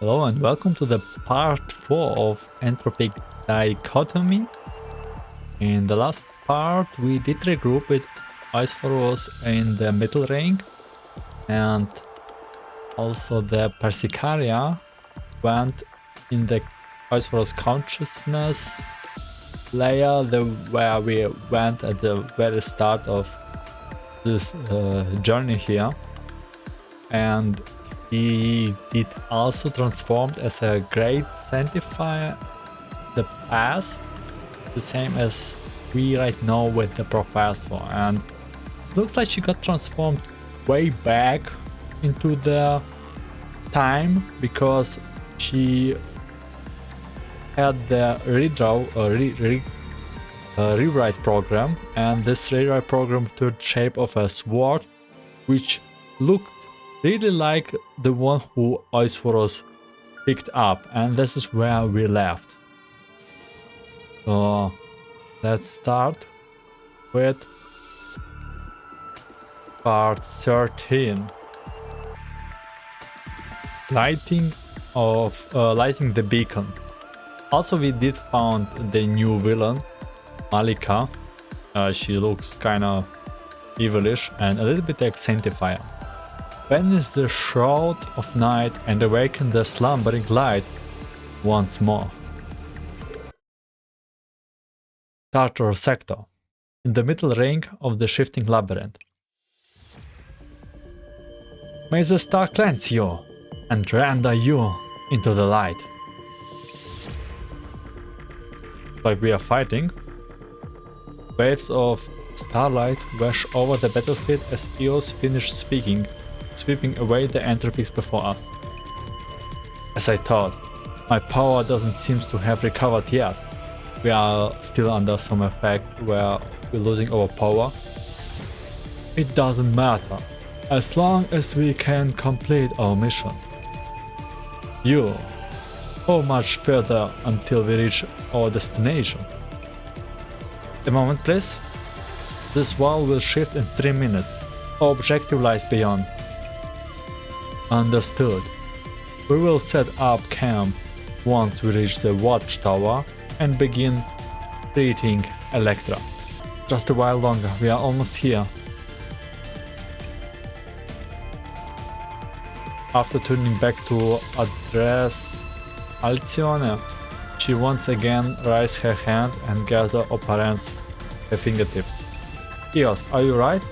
Hello and welcome to the part 4 of Entropic Dichotomy. In the last part we did regroup with Iceforus in the middle ring, and also the Persicaria went in the Iceforus consciousness layer where we went at the very start of this journey here, and he did also transformed as a great sanctifier the past, the same as we right now with the professor, and looks like she got transformed way back into the time because she had the rewrite program, and this rewrite program took shape of a sword which looked really like the one who Iceforus picked up, and this is where we left. So let's start with part 13. Lighting the beacon. Also we did found the new villain, Malika. She looks kinda evilish and a little bit like Sanctifier. Banish the shroud of night and awaken the slumbering light once more. Tartarus sector, in the middle ring of the shifting labyrinth. May the star cleanse you and render you into the light. Like we are fighting, waves of starlight wash over the battlefield as Eos finish speaking, sweeping away the entropies before us. As I thought, my power doesn't seem to have recovered yet. We are still under some effect where we're losing our power. It doesn't matter, as long as we can complete our mission. How much further until we reach our destination? A moment please. This wall will shift in 3 minutes. Our objective lies beyond. Understood. We will set up camp once we reach the watchtower and begin treating Electra. Just a while longer, we are almost here. After turning back to address Alcione, she once again raised her hand and gathered opponents her fingertips. Eos, are you right?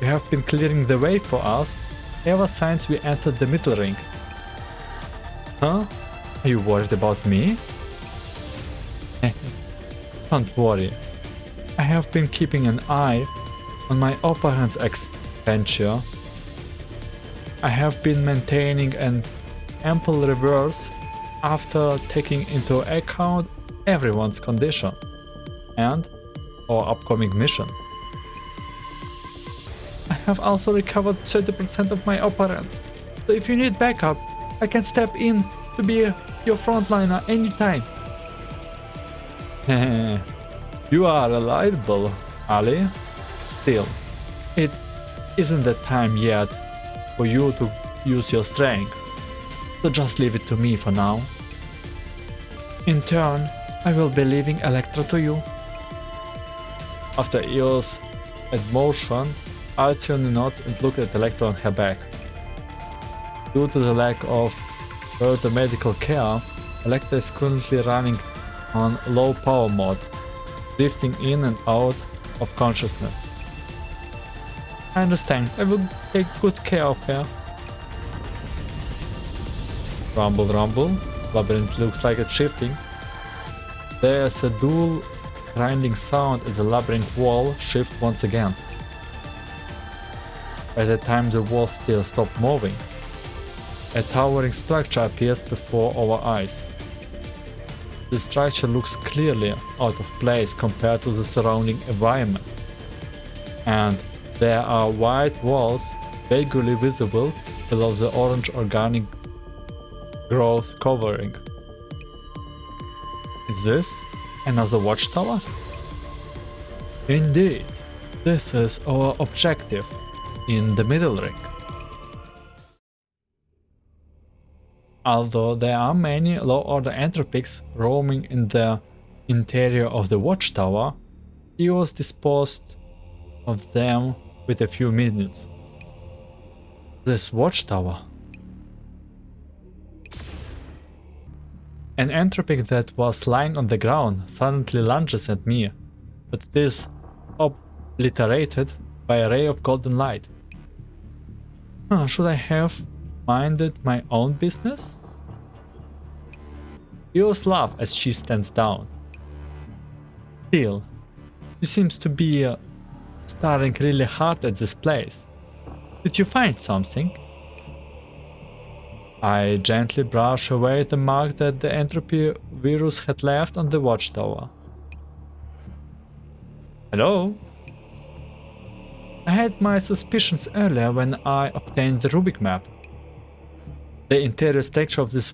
You have been clearing the way for us ever since we entered the middle ring. Huh? Are you worried about me? Don't worry. I have been keeping an eye on my opponent's expenditure. I have been maintaining an ample reverse after taking into account everyone's condition and our upcoming mission. I have also recovered 30% of my opponents, so if you need backup, I can step in to be your frontliner anytime. You are reliable, Ali. Still, it isn't the time yet for you to use your strength, so just leave it to me for now. In turn, I will be leaving Electra to you. After Eos' admotion, Alcione nods and looks at Electra on her back. Due to the lack of further medical care, Electra is currently running on low power mode, drifting in and out of consciousness. I understand, I will take good care of her. Rumble, rumble. Labyrinth looks like it's shifting. There's a dual grinding sound as the labyrinth wall shifts once again. By the time the wall still stopped moving, a towering structure appears before our eyes. The structure looks clearly out of place compared to the surrounding environment, and there are white walls vaguely visible below the orange organic growth covering. Is this another watchtower? Indeed, this is our objective in the middle ring. Although there are many low-order entropics roaming in the interior of the watchtower, Eos disposed of them with a few minutes. This watchtower. An entropic that was lying on the ground suddenly lunges at me, but it is obliterated by a ray of golden light. Should I have minded my own business? Eos laughs as she stands down. Still, she seems to be staring really hard at this place. Did you find something? I gently brush away the mark that the entropy virus had left on the watchtower. Hello? I had my suspicions earlier when I obtained the Rubik map. The interior structure of this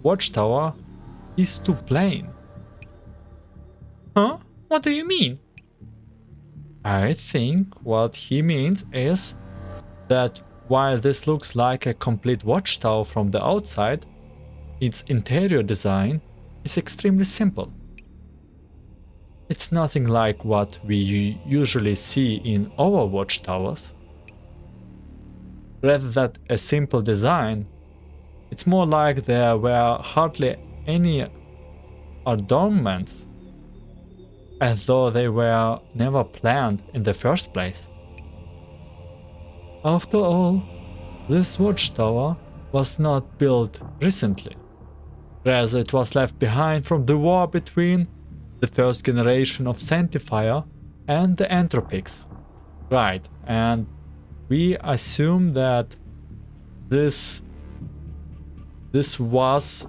watchtower is too plain. Huh? What do you mean? I think what he means is that while this looks like a complete watchtower from the outside, its interior design is extremely simple. It's nothing like what we usually see in our watchtowers. Rather than a simple design, it's more like there were hardly any adornments, as though they were never planned in the first place. After all, this watchtower was not built recently. Rather, it was left behind from the war between the first generation of Sanctifier and the Entropics. Right, and we assume that this was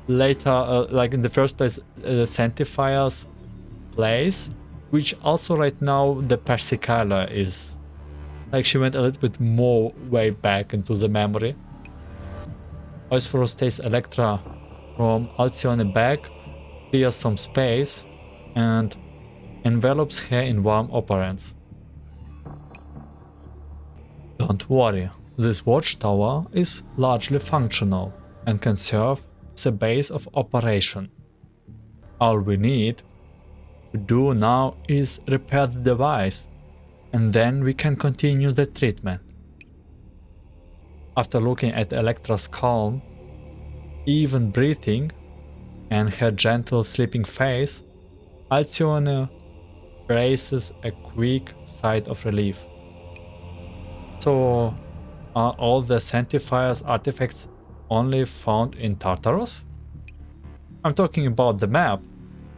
later, like in the first place, the Sanctifier's place, which also right now the Persicaria is. Like she went a little bit more way back into the memory. Oisphorus takes Electra from Alcyone back, clears some space, and envelops her in warm operants. Don't worry, this watchtower is largely functional and can serve as a base of operation. All we need to do now is repair the device, and then we can continue the treatment. After looking at Electra's calm, even breathing, and her gentle sleeping face, Alcyone raises a quick sigh of relief. So, are all the Sanctifier's artifacts only found in Tartarus? I'm talking about the map,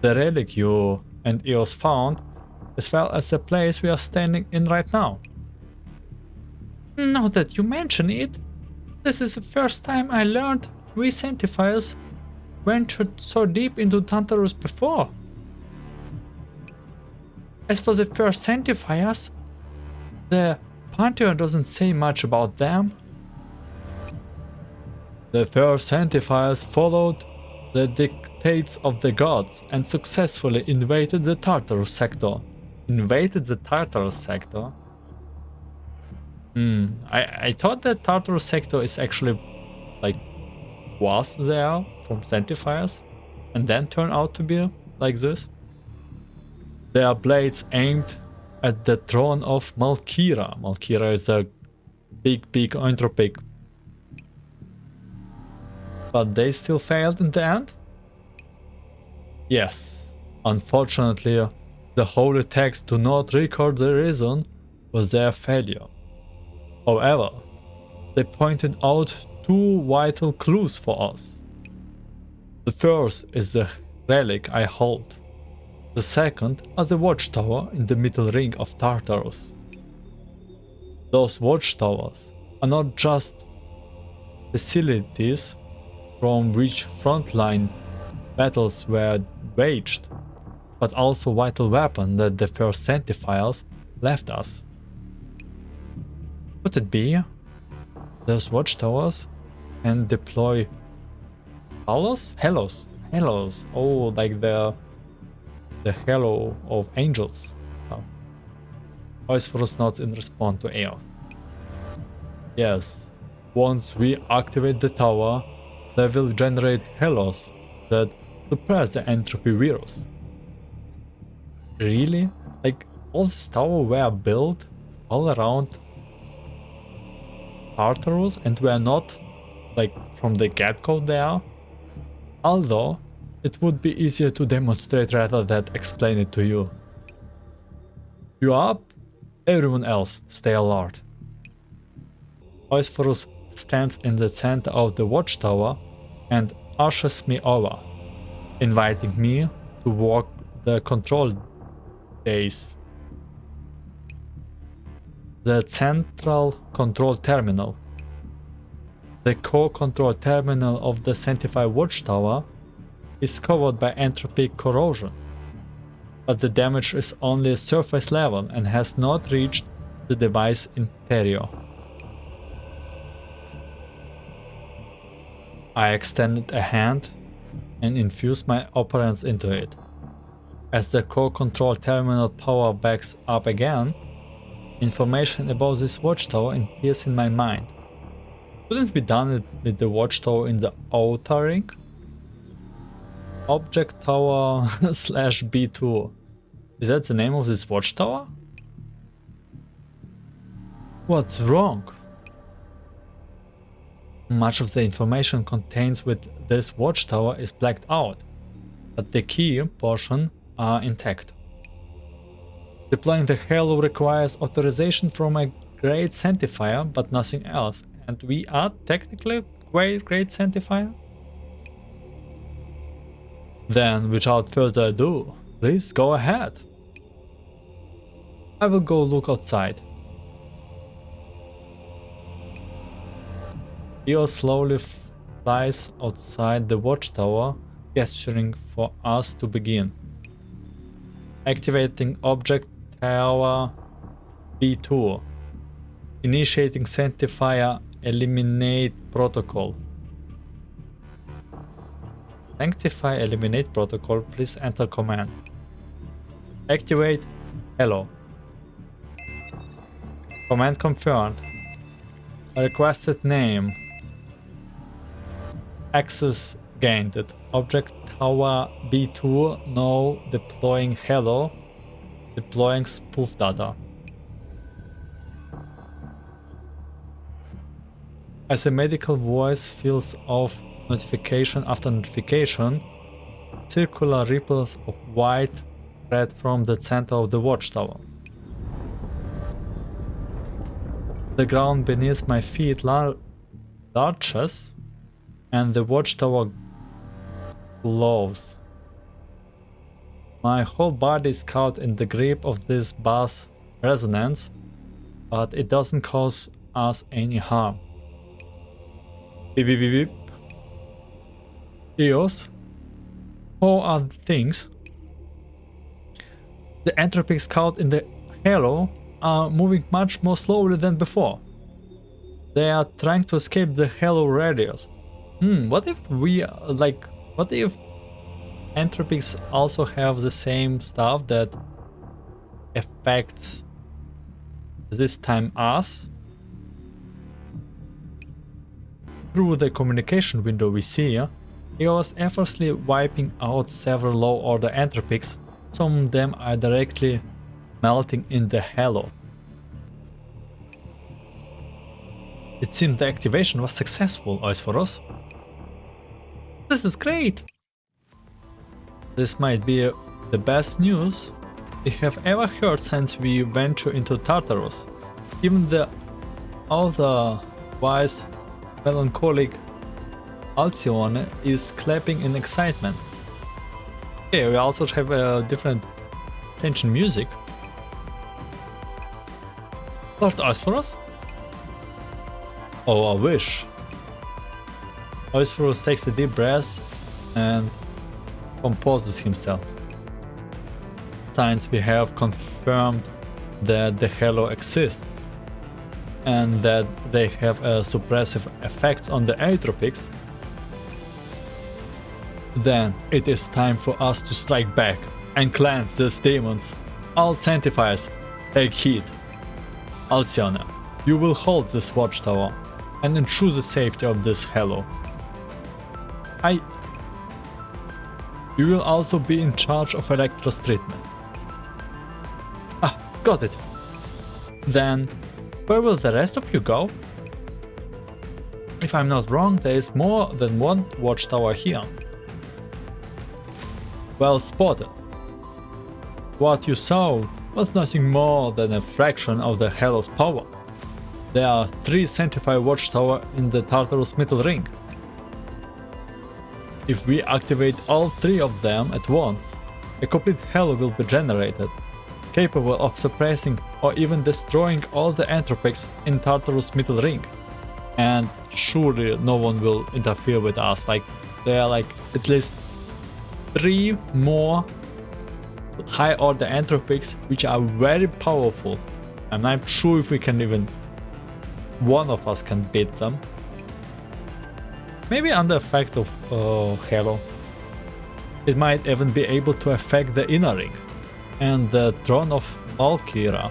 the relic you and Eos found, as well as the place we are standing in right now. Now that you mention it, this is the first time I learned we Sanctifiers ventured so deep into Tartarus before. As for the first Sanctifiers, the Pantheon doesn't say much about them. The first Sanctifiers followed the dictates of the gods and successfully invaded the Tartarus sector. I thought that Tartarus sector is actually like was there from Sanctifiers and then turned out to be like this. Their blades aimed at the throne of Malkira. Malkira is a big entropic. But they still failed in the end? Yes, unfortunately, the holy texts do not record the reason for their failure. However, they pointed out two vital clues for us. The first is the relic I hold. The second are the watchtower in the middle ring of Tartarus. Those watchtowers are not just facilities from which frontline battles were waged, but also vital weapon that the first Sanctifiers left us. Could it be those watchtowers can deploy Halos? Oh, like the halo of angels. Oisphorus nods in response to Eos. Yes, Once we activate the tower, they will generate halos that suppress the entropy virus. Really? Like, all these towers were built all around Tartarus and were not, like, from the get-go there? Although, it would be easier to demonstrate rather than explain it to you. You up? Everyone else, stay alert. Oisphorus stands in the center of the watchtower and ushers me over, inviting me to walk the control base. The central control terminal. The core control terminal of the Sanctified Watchtower is covered by entropic corrosion, but the damage is only surface level and has not reached the device interior. I extended a hand and infused my operants into it. As the core control terminal power backs up again, information about this watchtower appears in my mind. Couldn't we done it with the watchtower in the outer ring? Object Tower / B2. Is that the name of this watchtower? What's wrong? Much of the information contained with this watchtower is blacked out, but the key portion are intact. Deploying the halo requires authorization from a Great Sanctifier, but nothing else, and we are technically Great Sanctifier? Then, without further ado, please go ahead. I will go look outside. Io slowly flies outside the watchtower, gesturing for us to begin. Activating Object Tower B2. Initiating Sanctifier Eliminate Protocol. Sanctify Eliminate Protocol, please enter command. Activate Hello. Command confirmed. Requested name. Access gained. Object Tower B2 now deploying Hello. Deploying spoof data. As a medical voice fills off notification after notification, circular ripples of white spread from the center of the watchtower. The ground beneath my feet lurches, and the watchtower glows. My whole body is caught in the grip of this bass resonance, but it doesn't cause us any harm. Beep beep beep beep. EOS, how are things? The entropics caught in the halo are moving much more slowly than before. They are trying to escape the halo radius. What if what if entropics also have the same stuff that affects this time us? Through the communication window we see, it was effortlessly wiping out several low-order entropics. Some of them are directly melting in the halo. It seemed the activation was successful, Oisphorus. This is great! This might be the best news we have ever heard since we ventured into Tartarus. Even the otherwise melancholic Alcyone is clapping in excitement. Okay, we also have a different tension music. Lord Oisphorus? Oh, I wish. Oisphorus takes a deep breath and composes himself. Since we have confirmed that the halo exists and that they have a suppressive effect on the entropics, then it is time for us to strike back and cleanse these demons. All Sanctifiers, take heed. Alcyone, you will hold this watchtower. and ensure the safety of this halo. You will also be in charge of Electra's treatment. Ah, got it. Then, where will the rest of you go? If I'm not wrong, there is more than one watchtower here. Well spotted. What you saw was nothing more than a fraction of the Halo's power. There are 3 sanctified watchtowers in the Tartarus middle ring. If we activate all 3 of them at once, a complete Halo will be generated, capable of suppressing or even destroying all the Entropics in Tartarus middle ring. And surely no one will interfere with us. Like, there are like at least 3 more high order Entropics which are very powerful. I'm not sure if we can even one of us can beat them. Maybe under effect of Halo. It might even be able to affect the inner ring and the throne of Valkyra.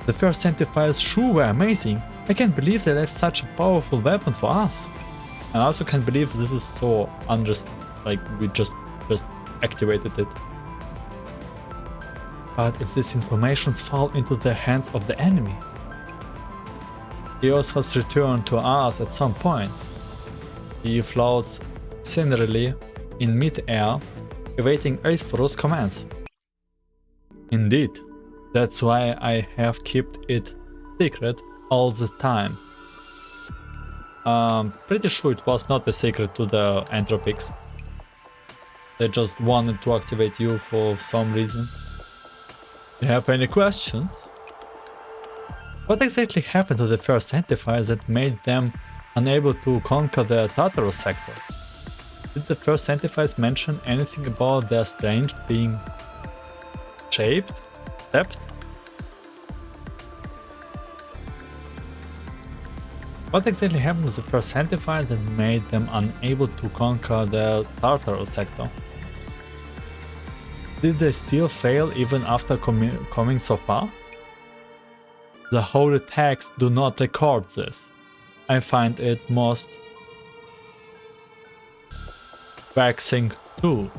The first sanctifiers sure were amazing. I can't believe they left such a powerful weapon for us. I also can't believe this is so like we just activated it. But if these informations fall into the hands of the enemy, Eos has returned to us at some point. He floats scenerily in mid-air, awaiting Aesphorus' commands. Indeed, that's why I have kept it secret all the time. Pretty sure it was not a secret to the Entropics. They just wanted to activate you for some reason. Do you have any questions? What exactly happened to the first sanctifiers that made them unable to conquer the Tartarus sector? Did the first sanctifiers mention anything about their strength being shaped? Stepped? What exactly happened to the first sanctifier that made them unable to conquer the Tartarus sector? Did they still fail even after coming so far? The holy texts do not record this. I find it most vexing too.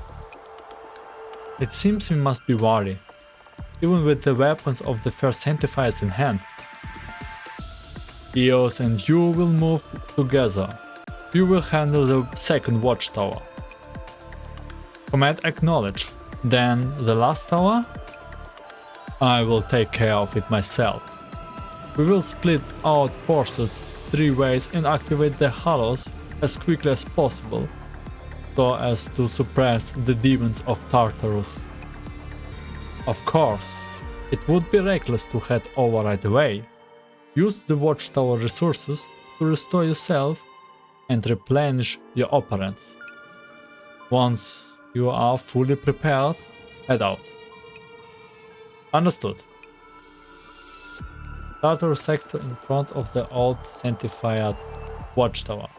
It seems we must be wary, even with the weapons of the first sanctifiers in hand. Eos and you will move together. You will handle the second watchtower. Command acknowledged. Then the last tower? I will take care of it myself. We will split out forces 3 ways and activate the halos as quickly as possible, so as to suppress the demons of Tartarus. Of course, it would be reckless to head over right away. Use the watchtower resources to restore yourself and replenish your operants. Once you are fully prepared, head out. Understood. Tartarus sector in front of the old sanctified watchtower.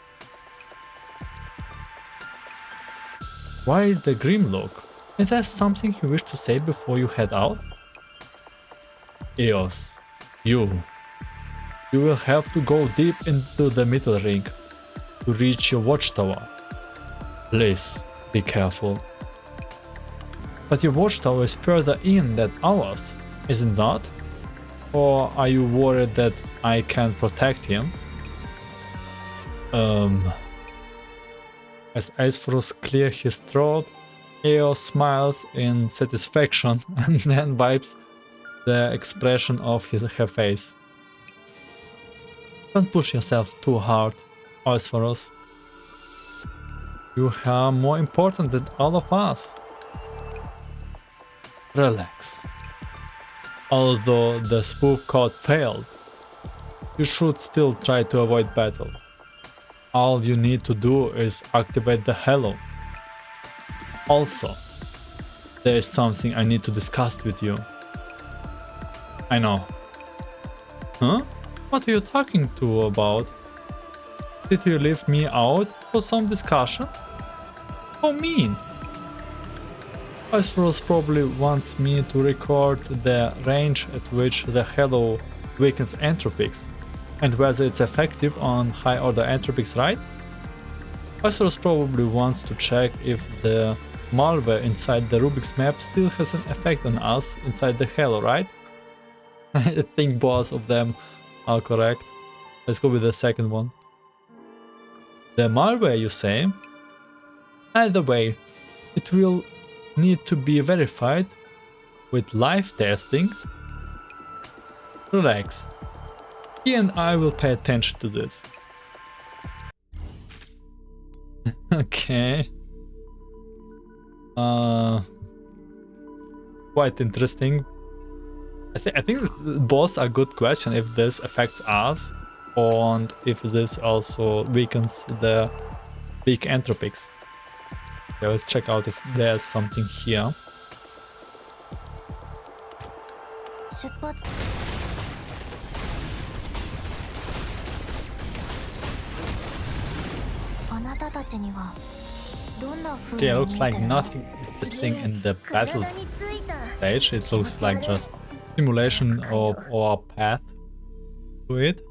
Why is the grim look? Is there something you wish to say before you head out? Eos, you will have to go deep into the middle ring to reach your watchtower. Please be careful. But your watchtower is further in than ours, is it not? Or are you worried that I can't protect him? As Aesphorus clears his throat, Eos smiles in satisfaction and then wipes the expression of her face. Don't push yourself too hard, Aesphorus. You are more important than all of us. Relax. Although the spoof code failed, you should still try to avoid battle. All you need to do is activate the halo. Also, there is something I need to discuss with you. I know. Huh? What are you talking to about? Did you leave me out for some discussion? How mean? Aesphorus probably wants me to record the range at which the halo weakens entropics. and whether it's effective on high order entropics, right? Tartarus probably wants to check if the malware inside the Rubik's map still has an effect on us inside the Halo, right? I think both of them are correct. Let's go with the second one. The malware, you say? Either way, it will need to be verified with live testing. Relax. He and I will pay attention to this. Okay. Quite interesting. I think both are good questions if this affects us and if this also weakens the big entropics. Okay, let's check out if there's something here. Okay, looks like nothing is interesting in the battle stage. It looks like just simulation of our path to it.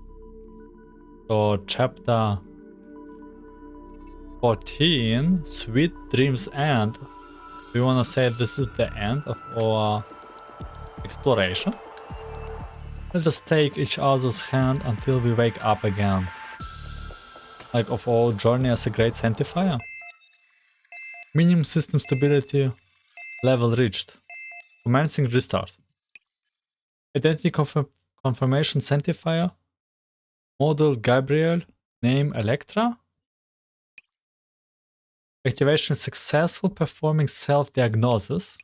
So chapter 14, Sweet Dreams End. Do you want to say this is the end of our exploration? Let us take each other's hand until we wake up again. Like of our journey as a great sanctifier. Minimum system stability level reached. Commencing restart. Identity confirmation sanctifier. Model Gabriel. Name Electra. Activation successful, performing self-diagnosis.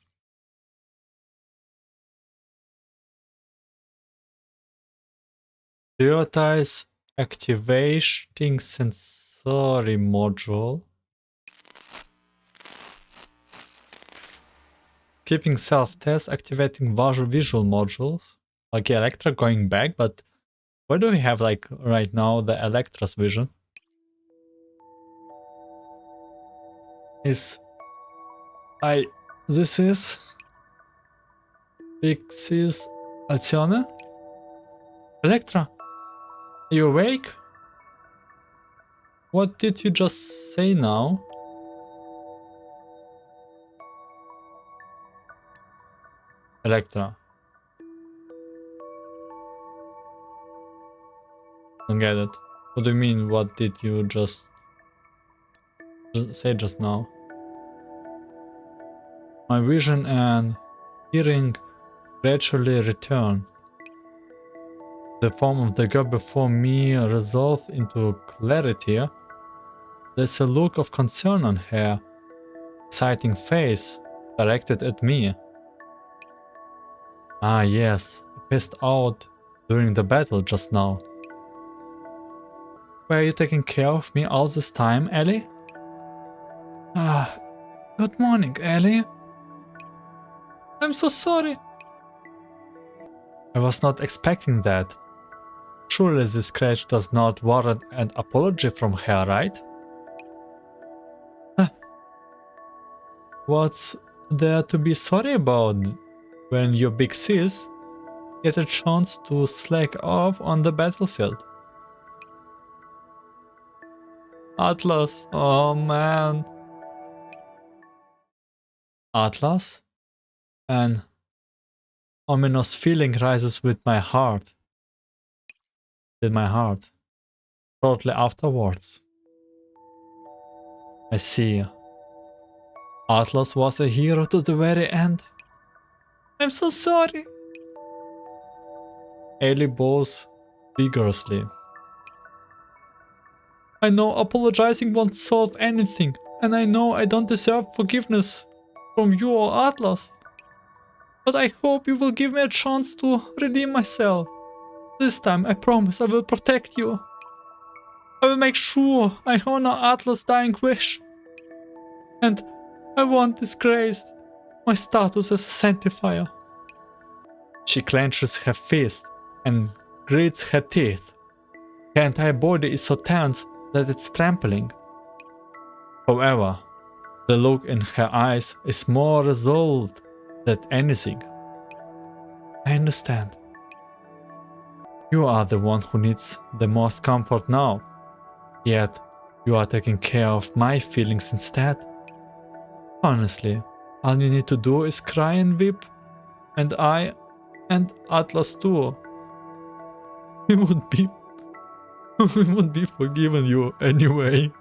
Prioritize activating sensory module. Keeping self-test, activating visual modules. Okay, Electra going back, but where do we have like right now the Electra's vision? This is Pixis Alcione? Electra, are you awake? What did you just say now? Electra. Don't get it. What do you mean, what did you just say just now? My vision and hearing gradually return. The form of the girl before me resolved into clarity. There's a look of concern on her exciting face directed at me. Ah yes, I passed out during the battle just now. Were you taking care of me all this time, Ellie? Ah, good morning, Ellie. I'm so sorry. I was not expecting that. Surely this scratch does not warrant an apology from her, right? What's there to be sorry about when your big sis get a chance to slack off on the battlefield? Atlas, oh man. Atlas? An ominous feeling rises with my heart. In my heart. Shortly afterwards. I see. Atlas was a hero to the very end. I'm so sorry. Ellie bows vigorously. I know apologizing won't solve anything, and I know I don't deserve forgiveness from you or Atlas. But I hope you will give me a chance to redeem myself. This time I promise I will protect you. I will make sure I honor Atlas' dying wish. And I won't disgrace my status as a sanctifier. She clenches her fist and grits her teeth. Her entire body is so tense that it's trembling. However, the look in her eyes is more resolved than anything. I understand. You are the one who needs the most comfort now. Yet, you are taking care of my feelings instead. Honestly, all you need to do is cry and weep. And I, and Atlas too. We would be... we would be forgiven you anyway.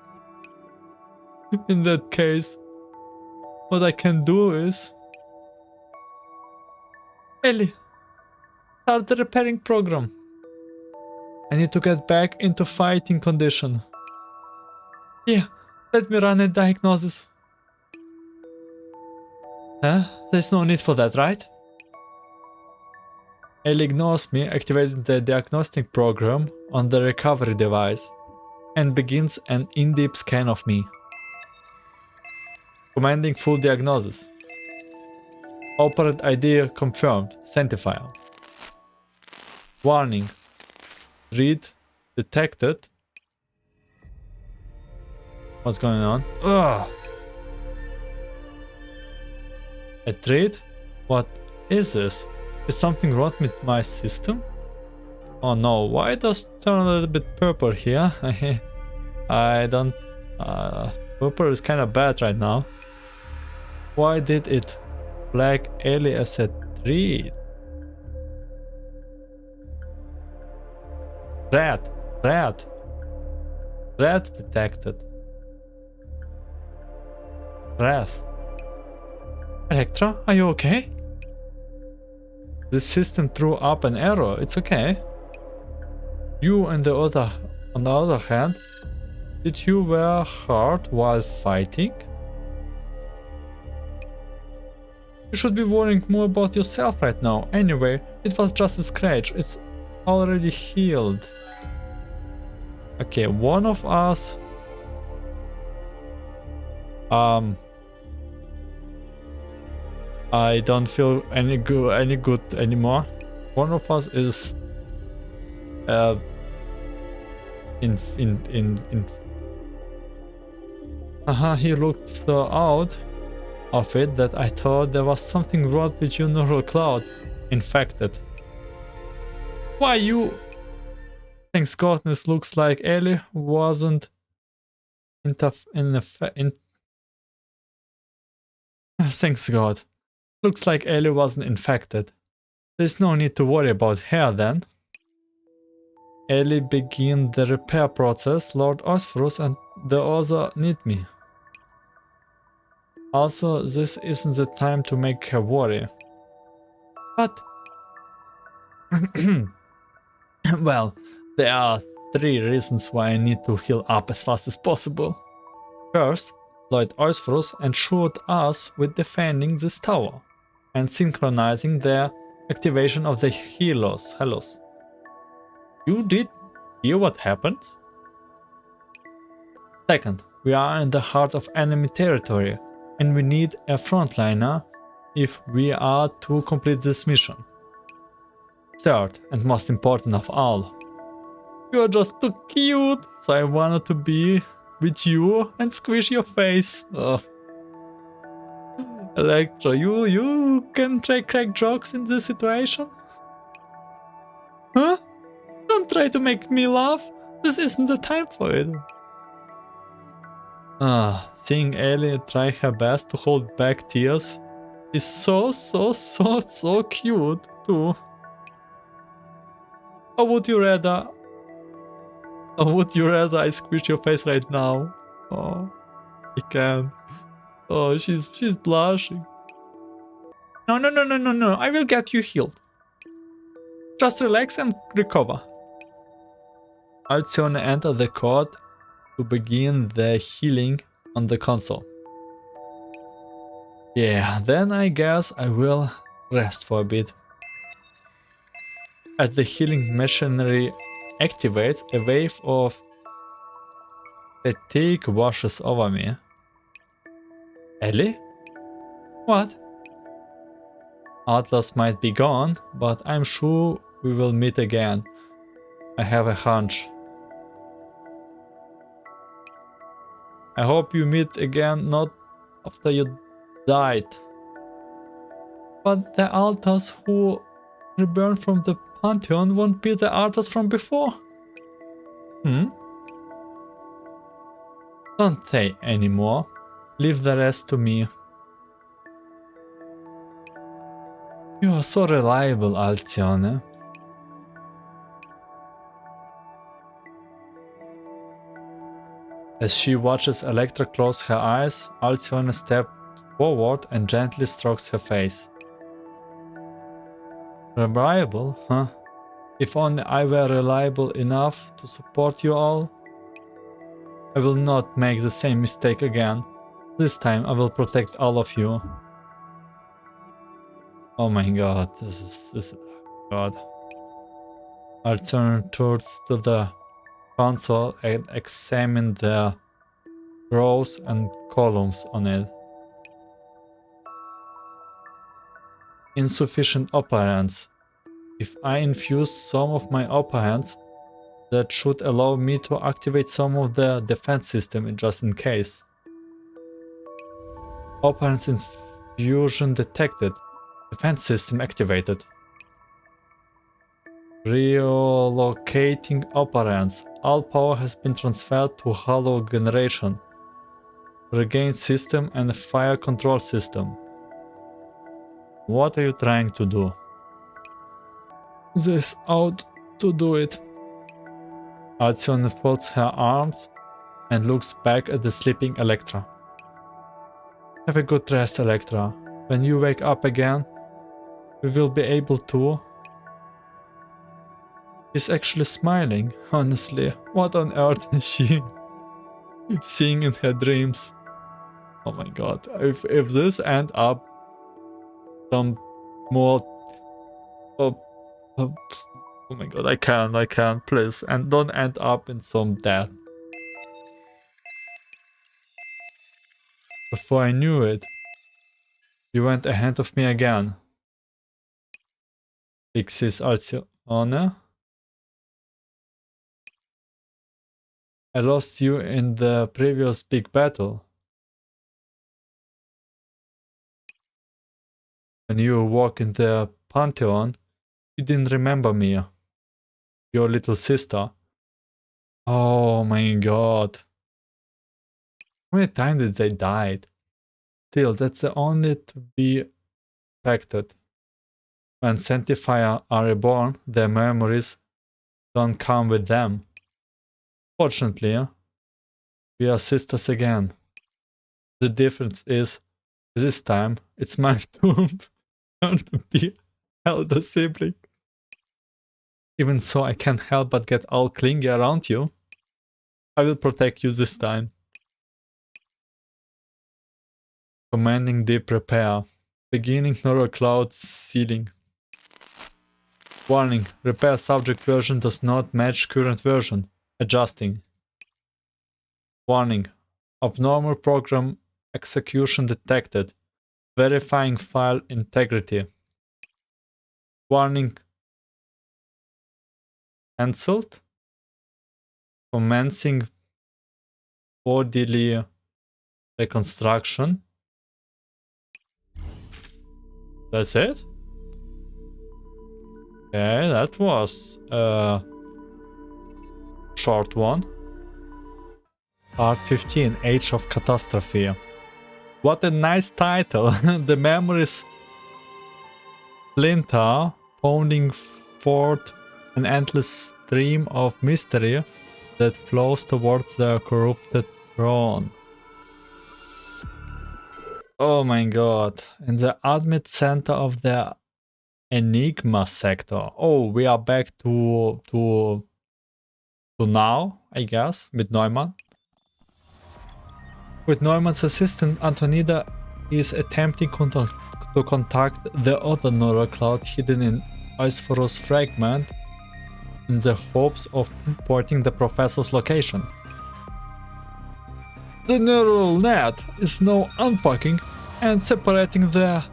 In that case, what I can do is... Ellie, start the repairing program. I need to get back into fighting condition. Yeah, let me run a diagnosis. Huh? There's no need for that, right? Ellie ignores me, activating the diagnostic program on the recovery device, and begins an in-depth scan of me. Commanding full diagnosis. Operant ID confirmed. Send file. Warning. Read detected. What's going on? Ugh. A treat? What is this? Is something wrong with my system? Oh no, why does it turn a little bit purple here? I don't... purple is kind of bad right now. Why did it flag Ellie as a treat? Rat detected. Wrath. Electra, are you okay? The system threw up an error. It's okay. You on the other hand, did you were hurt while fighting? You should be worrying more about yourself right now. Anyway, it was just a scratch. It's already healed. Okay, one of us... I don't feel any good anymore. One of us is he looked so out of it that I thought there was something wrong with your neural cloud. Infected. Why you? Thanks goodness, looks like Ellie wasn't Thanks God. Looks like Ellie wasn't infected. There's no need to worry about her then. Ellie began the repair process. Lord Osphorus and the other need me. Also, this isn't the time to make her worry. But... well, there are 3 reasons why I need to heal up as fast as possible. First, Lord Osphorus ensured us with defending this tower and synchronizing the activation of the Helos. You did hear what happened? Second, we are in the heart of enemy territory and we need a frontliner if we are to complete this mission. Third, and most important of all, you are just too cute, so I wanted to be with you and squish your face. Oh. Electra, you can crack jokes in this situation? Huh? Don't try to make me laugh. This isn't the time for it. Seeing Ellie try her best to hold back tears is so cute too. Or would you rather I squish your face right now? Oh, I can't. Oh, she's blushing. No, I will get you healed. Just relax and recover. Alcione enter the court to begin the healing on the console. Yeah, then I guess I will rest for a bit. As the healing machinery activates, a wave of fatigue washes over me. Ellie? What? Atlas might be gone, but I'm sure we will meet again. I have a hunch. I hope you meet again, not after you died. But the altars who reborn from the Pantheon won't be the artist from before? Don't say anymore. Leave the rest to me. You are so reliable, Alcione. As she watches Electra close her eyes, Alcione steps forward and gently strokes her face. Reliable, huh? If only I were reliable enough to support you all. I will not make the same mistake again. This time I will protect all of you. Oh my god, this is god. I'll turn towards to the console and examine the rows and columns on it. Insufficient operands. If I infuse some of my operands, that should allow me to activate some of the defense system just in case. Operands infusion detected. Defense system activated. Relocating operands. All power has been transferred to hollow generation. Regain system and fire control system. What are you trying to do? This out to do it. Alcione folds her arms and looks back at the sleeping Electra. Have a good rest, Electra. When you wake up again, we will be able to... She's actually smiling, honestly. What on earth is she seeing in her dreams? Oh my god, if this end up some more... Oh my god, I can't, please. And don't end up in some death. Before I knew it, you went ahead of me again. Fixes Alcione. I lost you in the previous big battle. When you walk in the Pantheon, you didn't remember me. Your little sister. Oh my god. How many times did they die? Still, that's the only to be expected. When Sanctifier are reborn, their memories don't come with them. Fortunately, we are sisters again. The difference is, this time, it's my turn to be elder sibling. Even so, I can't help but get all clingy around you. I will protect you this time. Commanding deep repair. Beginning neural cloud sealing. Warning, repair subject version does not match current version. Adjusting. Warning, abnormal program execution detected. Verifying file integrity. Warning, cancelled. Commencing bodily reconstruction. That's it? Okay, that was a short one. Part 15, Age of Catastrophe. What a nice title. The memories splinter, pounding forth an endless stream of mystery that flows towards the corrupted throne. Oh my god. In the admit center of the Enigma sector. Oh, we are back to now, I guess, with Neumann. With Neumann's assistant, Antonida is attempting to contact the other neural cloud hidden in Eusphorus fragment in the hopes of pinpointing the professor's location. The neural net is now unpacking and separating the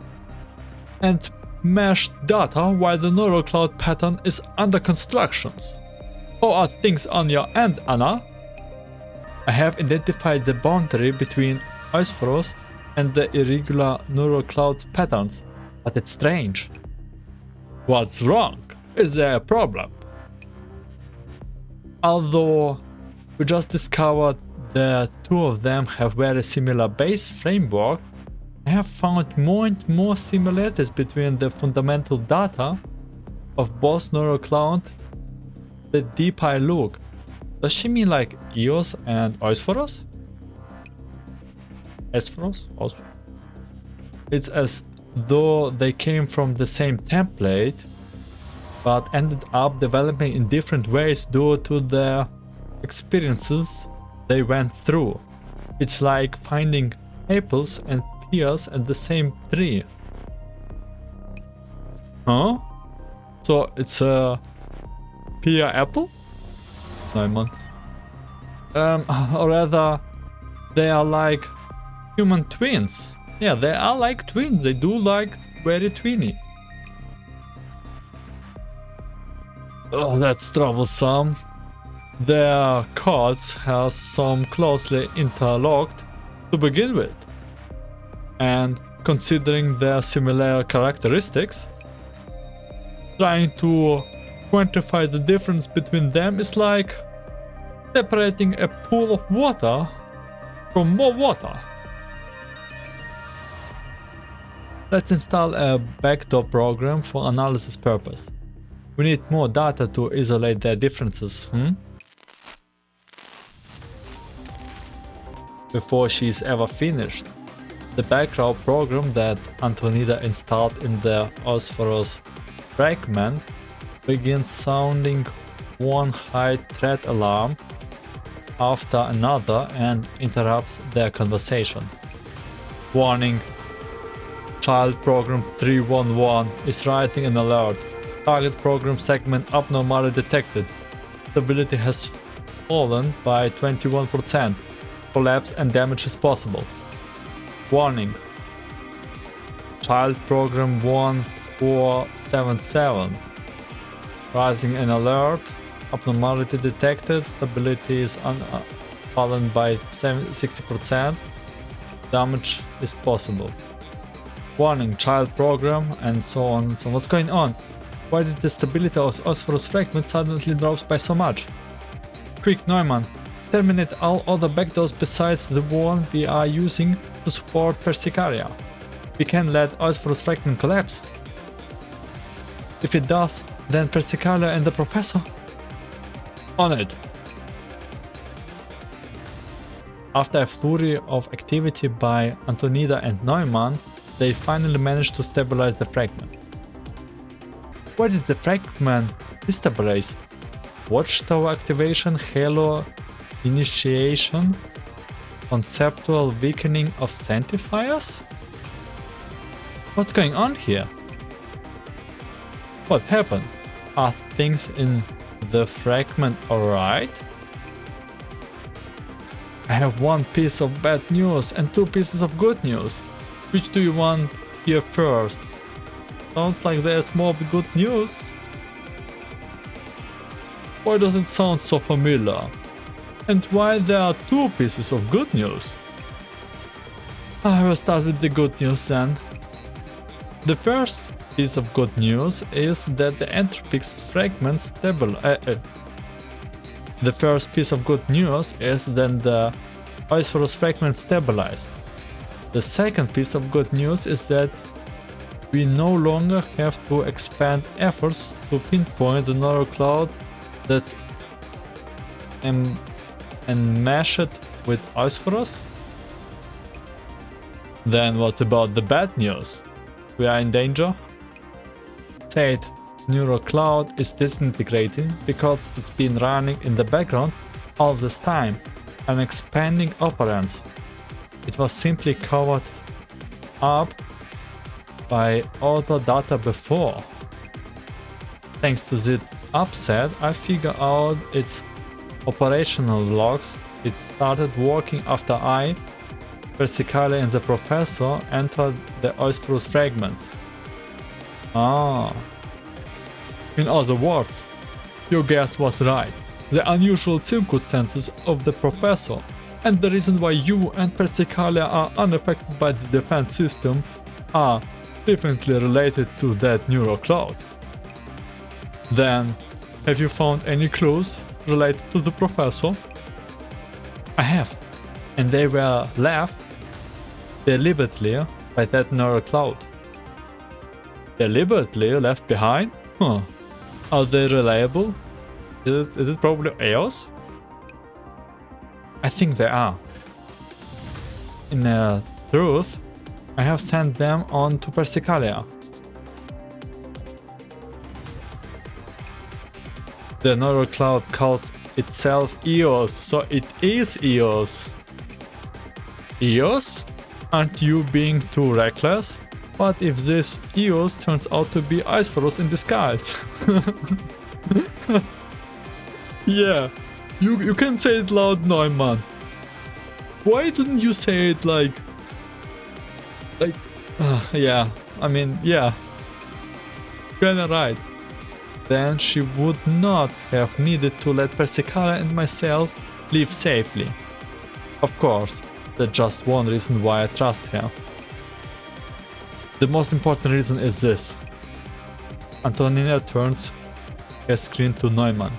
meshed data while the neural cloud pattern is under construction. How are things on your end, Anna? I have identified the boundary between Eusphorus and the irregular neural cloud patterns, but it's strange. What's wrong? Is there a problem? Although we just discovered that two of them have very similar base framework, I have found more and more similarities between the fundamental data of both neural cloud. The deeper I look, does she mean like EOS and Eusphorus? Eusphorus? It's as though they came from the same template, but ended up developing in different ways due to the experiences they went through. It's like finding apples and pears at the same tree. Huh? So it's a pear apple? No, or rather, they are like human twins. Yeah, they are like twins. They do like very tweeny. Oh, that's troublesome. Their cards have some closely interlocked to begin with. And considering their similar characteristics, trying to quantify the difference between them is like separating a pool of water from more water. Let's install a backdoor program for analysis purpose. We need more data to isolate their differences, before she's ever finished. The background program that Antonida installed in the Eusphorus fragment begins sounding one high threat alarm after another and interrupts their conversation. Warning: Child program 311 is writing an alert. Target program segment abnormality detected. Stability has fallen by 21%. Collapse and damage is possible. Warning: Child program 1477. Rising an alert. Abnormality detected. Stability is fallen by 60%. Damage is possible. Warning: Child program, and so on. So what's going on? Why did the stability of Eusphorus fragment suddenly drops by so much? Quick, Neumann, terminate all other backdoors besides the one we are using to support Persicaria. We can let Eusphorus fragment collapse. If it does, then Persicaria and the Professor? On it. After a flurry of activity by Antonida and Neumann, they finally managed to stabilize the fragment. Where did the fragment destabilize? Watchtower activation, halo initiation, conceptual weakening of centifiers? What's going on here? What happened? Are things in the fragment alright? I have one piece of bad news and two pieces of good news. Which do you want here first? Sounds like there's more of good news. Why does it sound so familiar? And why there are two pieces of good news? I will start with the good news then. The first piece of good news is that the Entropic fragment The first piece of good news is that the Eusphorus fragment stabilized. The second piece of good news is that we no longer have to expand efforts to pinpoint the neural cloud that's enmeshed with Eusphorus. Then what about the bad news? We are in danger? Said neural cloud is disintegrating because it's been running in the background all this time and expanding operands. It was simply covered up by other data before. Thanks to this upset, I figured out its operational logs. It started working after I, Persicaria and the Professor entered the Eusphorus fragments. In other words, your guess was right. The unusual circumstances of the Professor and the reason why you and Persicaria are unaffected by the defense system are definitely related to that neural cloud. Then, have you found any clues related to the professor? I have, and they were left deliberately by that neural cloud. Deliberately left behind? Huh. Are they reliable? Is it probably EOS? I think they are. In truth, I have sent them on to Persicaria. The neural cloud calls itself EOS, so it is EOS. EOS? Aren't you being too reckless? What if this EOS turns out to be Iceforce in disguise? Yeah, you can say it loud, Neumann. Why didn't you say it like, yeah, I mean, yeah, kinda right. Then she would not have needed to let Persicaria and myself leave safely. Of course, that's just one reason why I trust her. The most important reason is this. Antonina turns her screen to Neumann.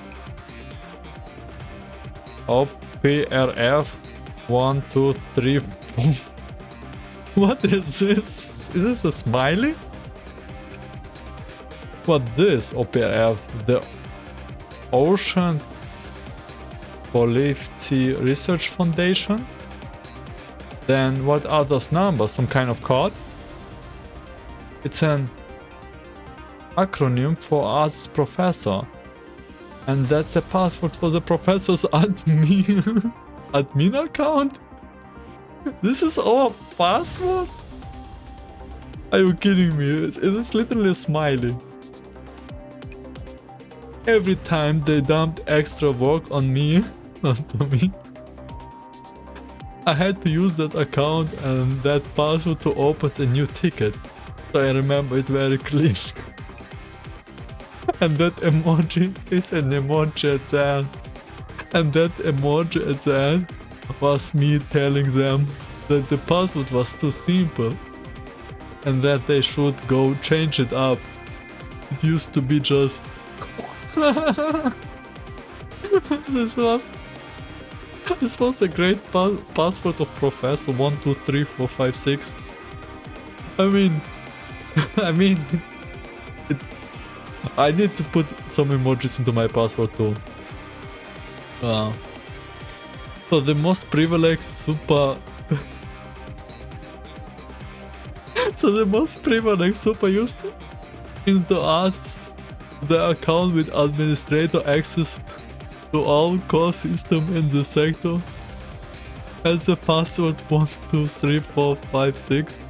OPRF 1, 2, 3, 4. What is this? Is this a smiley? What this OPRF? The Ocean Policy Research Foundation? Then what are those numbers? Some kind of code? It's an acronym for us professor. And that's a password for the professor's admin account? This is our password? Are you kidding me? It's literally a smiley. Every time they dumped extra work on me, onto me, I had to use that account and that password to open a new ticket. So I remember it very clearly. And that emoji is an emoji at the end. And that emoji at the end was me telling them that the password was too simple and that they should go change it up. It used to be just... This was a great password of Professor 1, 2, 3, 4, 5, 6. I mean, I need to put some emojis into my password too. So the most privileged super... So the most privileged super used into us the account with administrator access to all core system in the sector has the password 1, 2, 3, 4, 5, 6.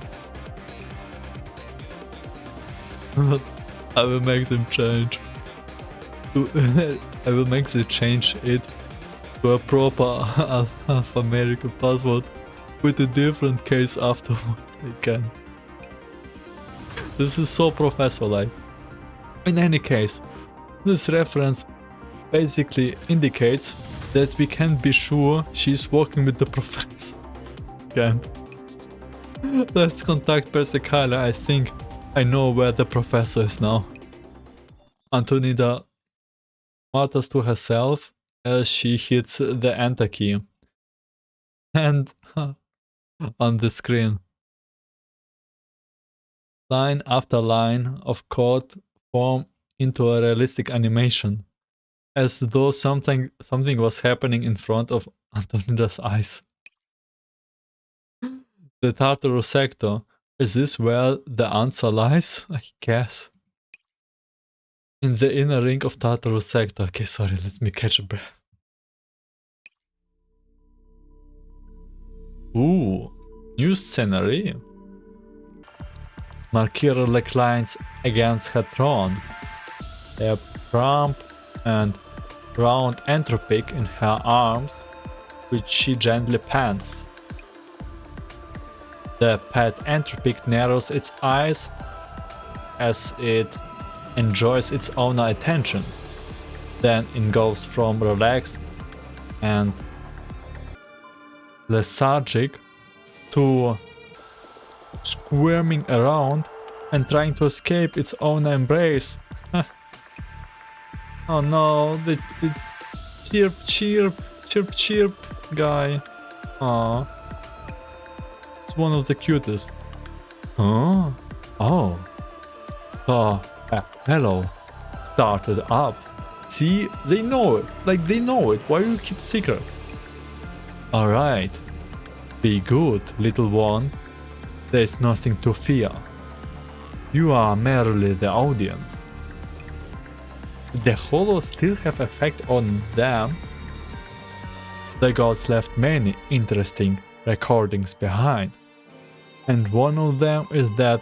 I will make them change. I will make them change it to a proper alphanumerical password with a different case afterwards. I can. This is so professor-like. In any case, this reference basically indicates that we can't be sure she's working with the professor. Can't. Let's contact Persicaria. I think I know where the professor is now. Antonida mutters to herself as she hits the enter key. And on the screen, line after line of code form into a realistic animation, as though something was happening in front of Antonida's eyes. The Tartarus sector. Is this where the answer lies? I guess. In the inner ring of Tartarus sector. Okay, sorry, let me catch a breath. Ooh, new scenery. Markira reclines against her throne. A plump and round Entropic in her arms, which she gently pats. The pet Entropic narrows its eyes as it enjoys its owner attention. Then it goes from relaxed and lethargic to squirming around and trying to escape its own embrace. Oh no, the chirp guy. Aw. It's one of the cutest. Huh? Oh. Oh, hello. Started up. See, they know it. Like, they know it. Why you keep secrets? Alright. Be good, little one. There's nothing to fear. You are merely the audience. The hollows still have effect on them. The gods left many interesting recordings behind. And one of them is that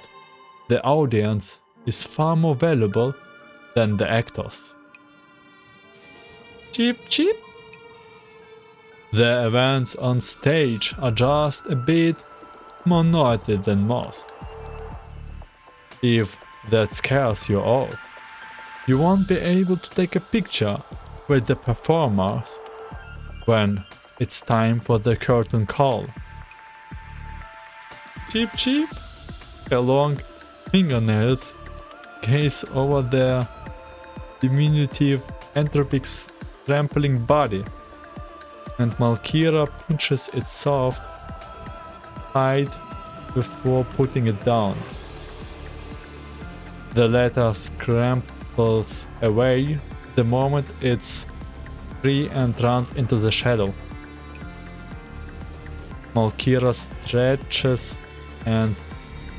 the audience is far more valuable than the actors. Cheep cheep. The events on stage are just a bit more naughty than most. If that scares you off, you won't be able to take a picture with the performers when it's time for the curtain call. Cheep cheep. Her long fingernails gaze over their diminutive Entropic's trampling body, and Malkira pinches its soft hide before putting it down. The latter scrambles away the moment it's free and runs into the shadow. Malkira stretches and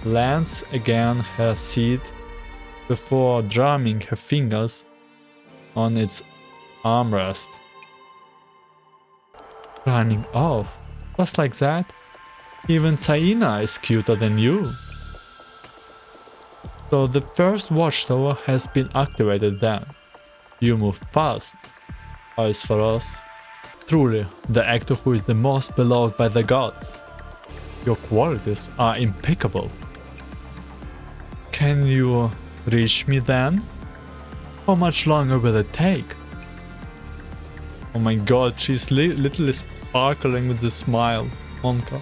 lands again her seat before drumming her fingers on its armrest. Running off? Just like that? Even Saina is cuter than you. So the first watchtower has been activated then. You move fast, Eyes for us. Truly, the actor who is the most beloved by the gods. Your qualities are impeccable. Can you reach me then? How much longer will it take? Oh my god, she's literally sparkling with a smile. Monka.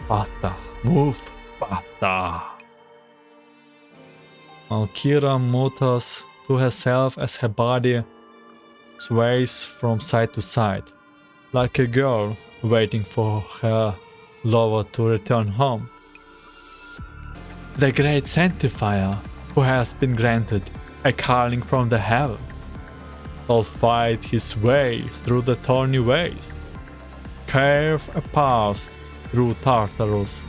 Faster, move faster. Malkira mutters to herself as her body sways from side to side, like a girl waiting for her lover to return home. The great sanctifier, who has been granted a calling from the heavens, will fight his way through the thorny ways, carve a path through Tartarus,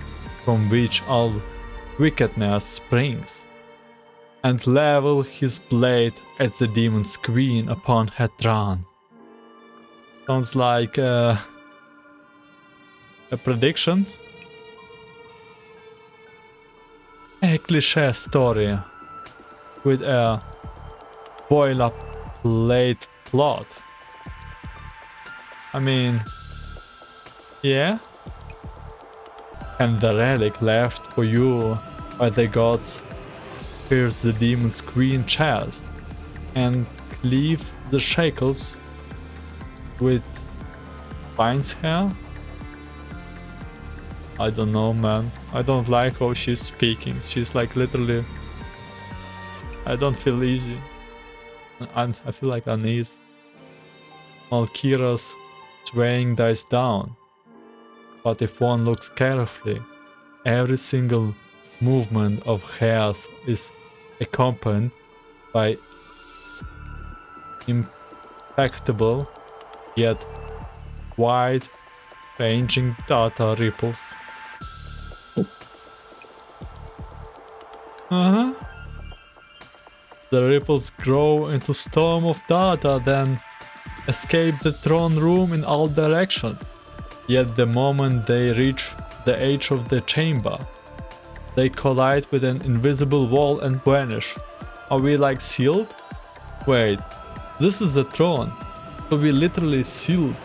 from which all wickedness springs, and level his blade at the demon's queen upon her throne. Sounds like a prediction. A cliché story with a boilerplate plot. I mean, yeah. And the relic left for you by the gods pierce the demon's queen chest and cleave the shackles with Vine's hair? I don't know, man. I don't like how she's speaking. She's like literally... I don't feel easy. I feel like unease. Malkira's swaying dies down. But if one looks carefully, every single movement of hairs is accompanied by impeccable yet wide-ranging data ripples. The ripples grow into storm of data, then escape the throne room in all directions. Yet the moment they reach the edge of the chamber, they collide with an invisible wall and vanish. Are we like sealed? Wait, this is the throne, so we literally sealed.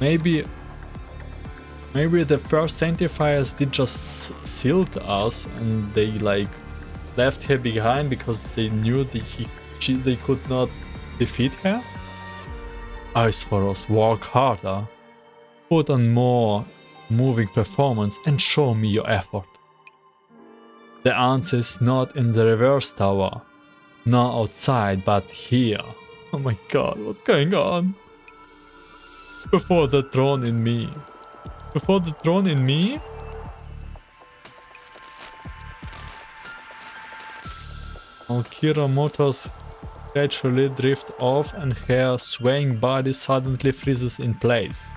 Maybe the first sanctifiers did just sealed us and they like left her behind because they knew that they could not defeat her? Aesphoros, work harder. Put on more moving performance and show me your effort. The answer is not in the reverse tower, not outside, but here. Oh my god, what's going on? Before the throne in me. Before the throne in me? Alkira motors gradually drift off and her swaying body suddenly freezes in place.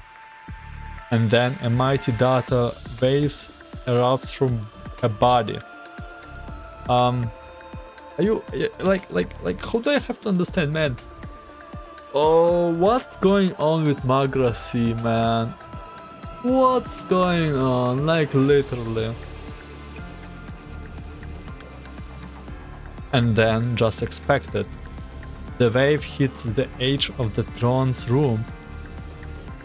And then a mighty data waves erupts from her body. Are you like how do I have to understand, man? Oh, what's going on with Magrasi, man? What's going on? Like literally. And then, just expected, the wave hits the edge of the throne's room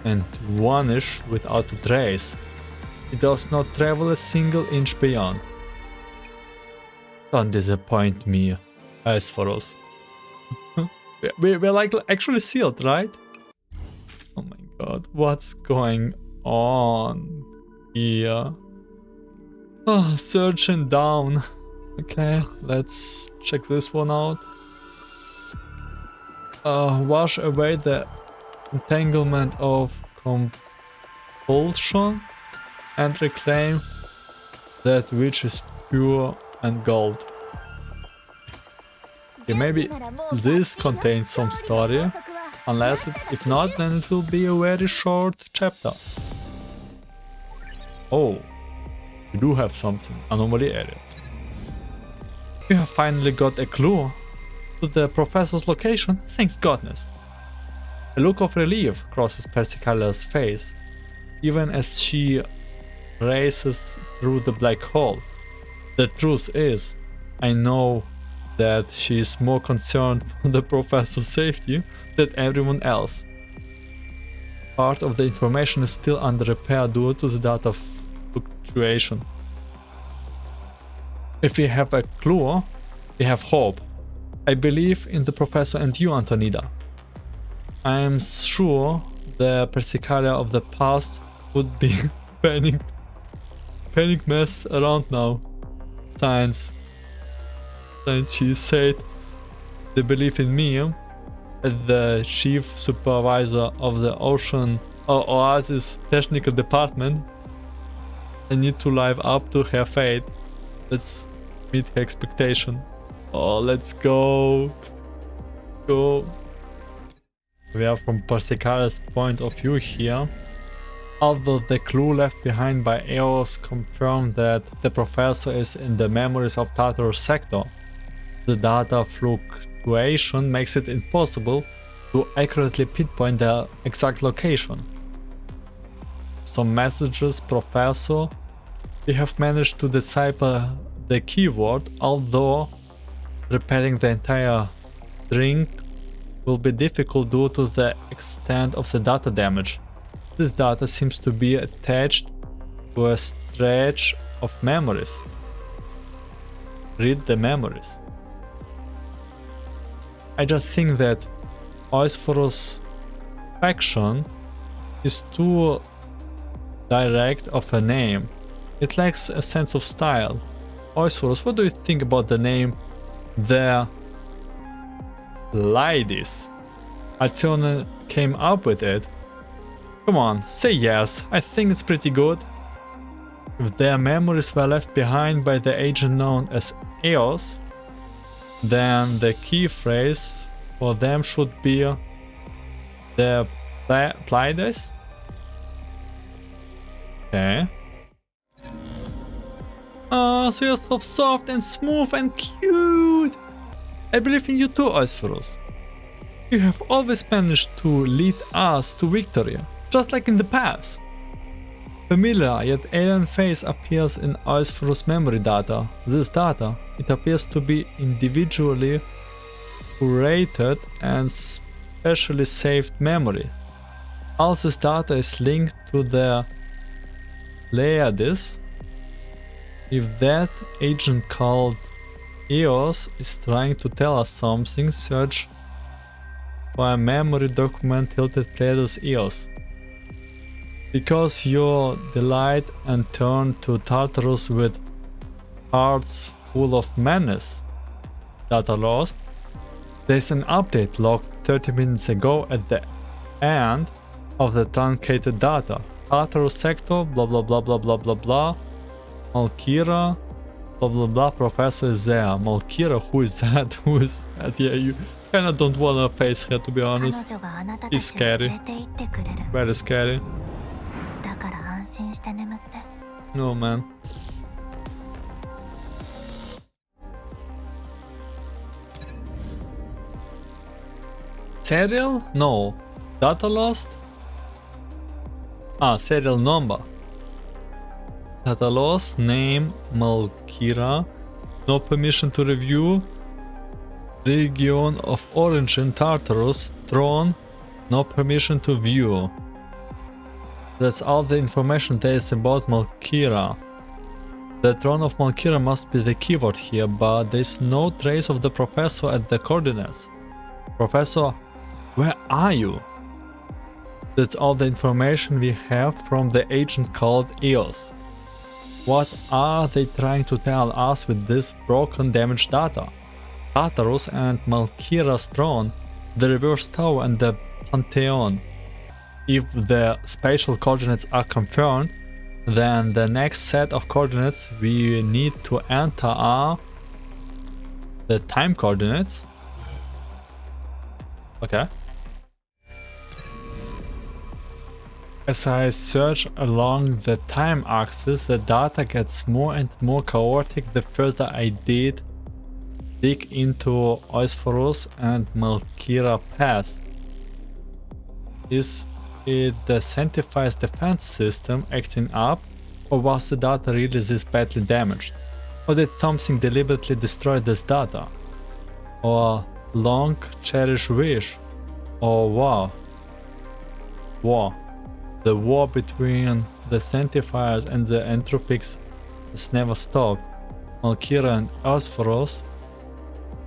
and vanishes without a trace. It does not travel a single inch beyond. Don't disappoint me, Aspharos. We're like actually sealed, right? Oh my god, what's going on here? Oh, search and down. Okay, let's check this one out. Wash away the entanglement of compulsion and reclaim that which is pure and gold. Okay, maybe this contains some story, unless if not, then it will be a very short chapter. Oh, we do have something, anomaly areas. We have finally got a clue to the professor's location, thanks goodness. A look of relief crosses Persicaria's face, even as she races through the black hole. The truth is, I know that she is more concerned for the professor's safety than everyone else. Part of the information is still under repair due to the data fluctuation. If we have a clue, we have hope. I believe in the professor and you, Antonida. I am sure the Persicaria of the past would be panic mess around now. Since she said they believe in me as the chief supervisor of the Ocean Oasis Technical Department. I need to live up to her fate. Let's meet her expectation. Oh, let's go. Go. We are from Persicaria's point of view here. Although the clue left behind by Eos confirmed that the professor is in the memories of Tartarus sector, the data fluctuation makes it impossible to accurately pinpoint the exact location. Some messages, Professor. We have managed to decipher the keyword, although repairing the entire string will be difficult due to the extent of the data damage. This data seems to be attached to a stretch of memories. Read the memories. I just think that Oisphorus' faction is too direct of a name. It lacks a sense of style. Oisphorus, what do you think about the name The Ladies? Alcyone came up with it. Come on, say yes, I think it's pretty good. If their memories were left behind by the agent known as Eos, then the key phrase for them should be the Pleiades. Okay. Oh, so you're so soft and smooth and cute. I believe in you too, Oisphorus. You have always managed to lead us to victory, just like in the past. Familiar yet alien face appears in Oisphorus' memory data. This data, it appears to be individually curated and specially saved memory. All this data is linked to the Pleiades. If that agent called Eos is trying to tell us something, search for a memory document tilted Pleiades Eos. Because your delight and turn to Tartarus with hearts full of madness. Data lost. There's an update logged 30 minutes ago at the end of the truncated data. Tartarus sector, blah blah blah blah blah blah blah. Malkira, blah blah blah, professor is there. Malkira, who is that? Who is that? Yeah, you kinda don't wanna face her, to be honest. It's scary. Very scary. No, man. Serial? No. Data lost? Ah, serial number. Data lost, name, Malkira. No permission to review. Region of origin, Tartarus. Throne, no permission to view. That's all the information there is about Malkira. The throne of Malkira must be the keyword here, but there's no trace of the professor at the coordinates. Professor, where are you? That's all the information we have from the agent called EOS. What are they trying to tell us with this broken, damaged data? Tartarus and Malkira's throne, the reverse tower and the Pantheon. If the spatial coordinates are confirmed, then the next set of coordinates we need to enter are the time coordinates. Okay. As I search along the time axis, the data gets more and more chaotic the further I dig into Eusphorus and Malkira Pass. Is it the Centifire's defense system acting up, or was the data really this badly damaged? Or did something deliberately destroy this data? Or long cherished wish? Or war? War. The war between the Centifiers and the Entropics has never stopped. Malkira and Eusphorus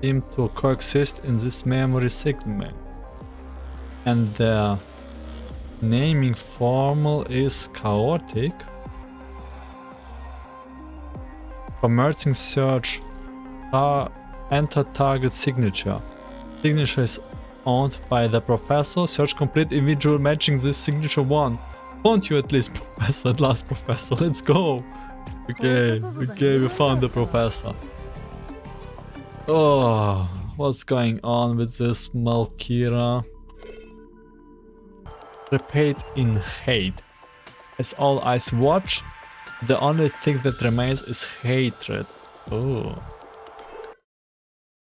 seem to coexist in this memory segment. And the naming formula is chaotic. Commencing search. Enter target signature. Signature is owned by the professor. Search complete individual matching this signature one. Won't you at least, professor? At last, professor. Let's go. Okay, we found the professor. Oh, what's going on with this Malkira? Repaid in hate. As all eyes watch, the only thing that remains is hatred. Oh.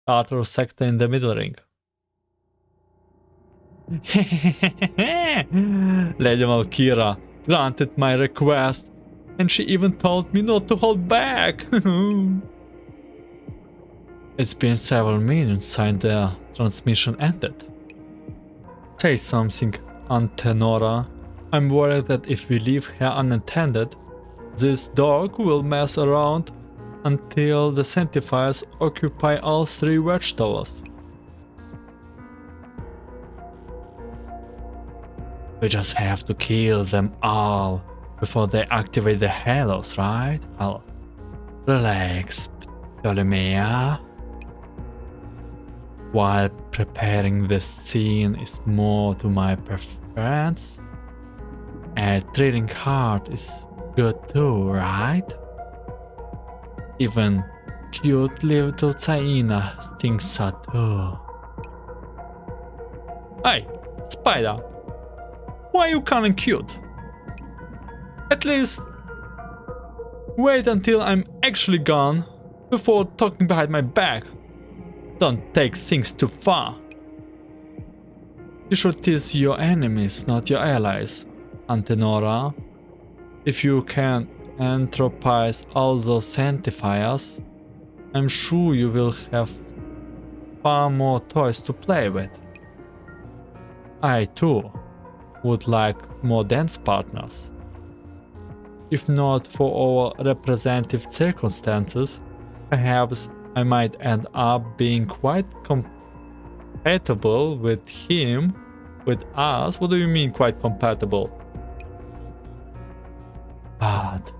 Tartarus sector in the middle ring. Lady Malkira granted my request, and she even told me not to hold back. It's been several minutes since the transmission ended. Say something, Antenora. I'm worried that if we leave her unattended, this dog will mess around until the Centifiers occupy all three watchtowers. We just have to kill them all before they activate the halos, right? I'll relax, Ptolemea. While preparing the scene is more to my preference, a trading card is good too, right? Even cute little Zaina thinks so too. Hey, Spider! Why are you calling cute? At least wait until I'm actually gone before talking behind my back. Don't take things too far. You should tease your enemies, not your allies, Antenora. If you can entropize all those Centifiers, I'm sure you will have far more toys to play with. I too would like more dance partners. If not for our representative circumstances, perhaps I might end up being quite compatible with him, with us. What do you mean quite compatible? But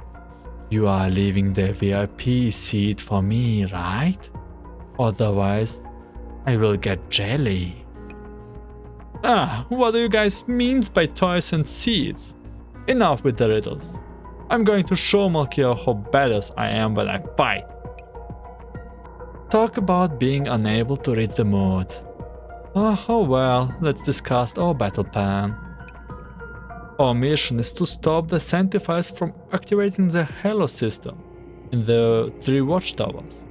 You are leaving the VIP seat for me, right? Otherwise, I will get jelly. Ah, what do you guys mean by toys and seats? Enough with the riddles. I'm going to show Malkia how badass I am when I fight. Talk about being unable to read the mood. Oh well, let's discuss our battle plan. Our mission is to stop the Sanctifiers from activating the Halo system in the 3 watchtowers.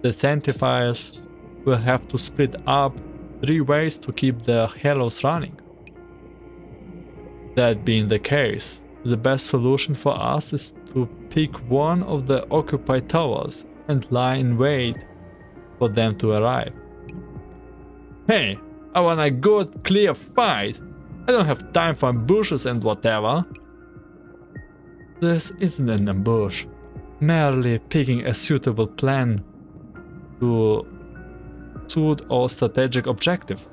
The Sanctifiers will have to split up 3 ways to keep the Halos running. That being the case, the best solution for us is to pick one of the occupied towers and lie in wait for them to arrive. Hey, I want a good clear fight. I don't have time for ambushes and whatever. This isn't an ambush, merely picking a suitable plan to suit our strategic objective.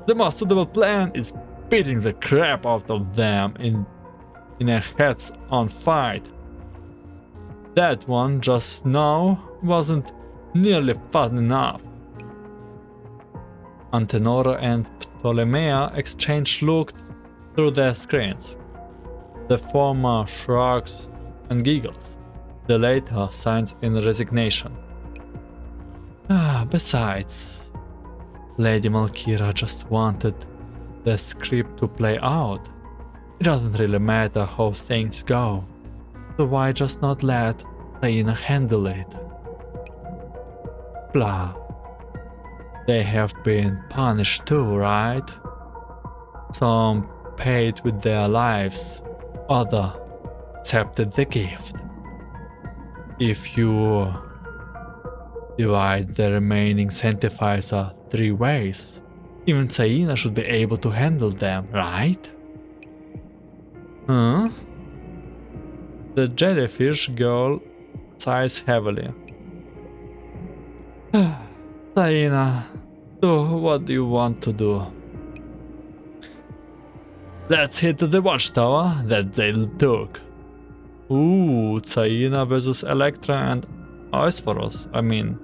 The most suitable plan is beating the crap out of them in a heads-on fight. That one just now wasn't nearly fast enough. Antenora and Ptolemea exchanged looked through their screens. The former shrugs and giggles, the latter signs in resignation. Besides, Lady Malkira just wanted the script to play out. It doesn't really matter how things go, so why just not let Taina handle it? Plus, they have been punished too, right? Some paid with their lives, others accepted the gift. If you divide the remaining Sanctifiers 3 ways, even Taina should be able to handle them, right? Huh? The jellyfish girl sighs heavily. Taina, do what you want to do. Let's hit the watchtower that they took. Ooh, Taina versus Electra and Aesporos. I mean...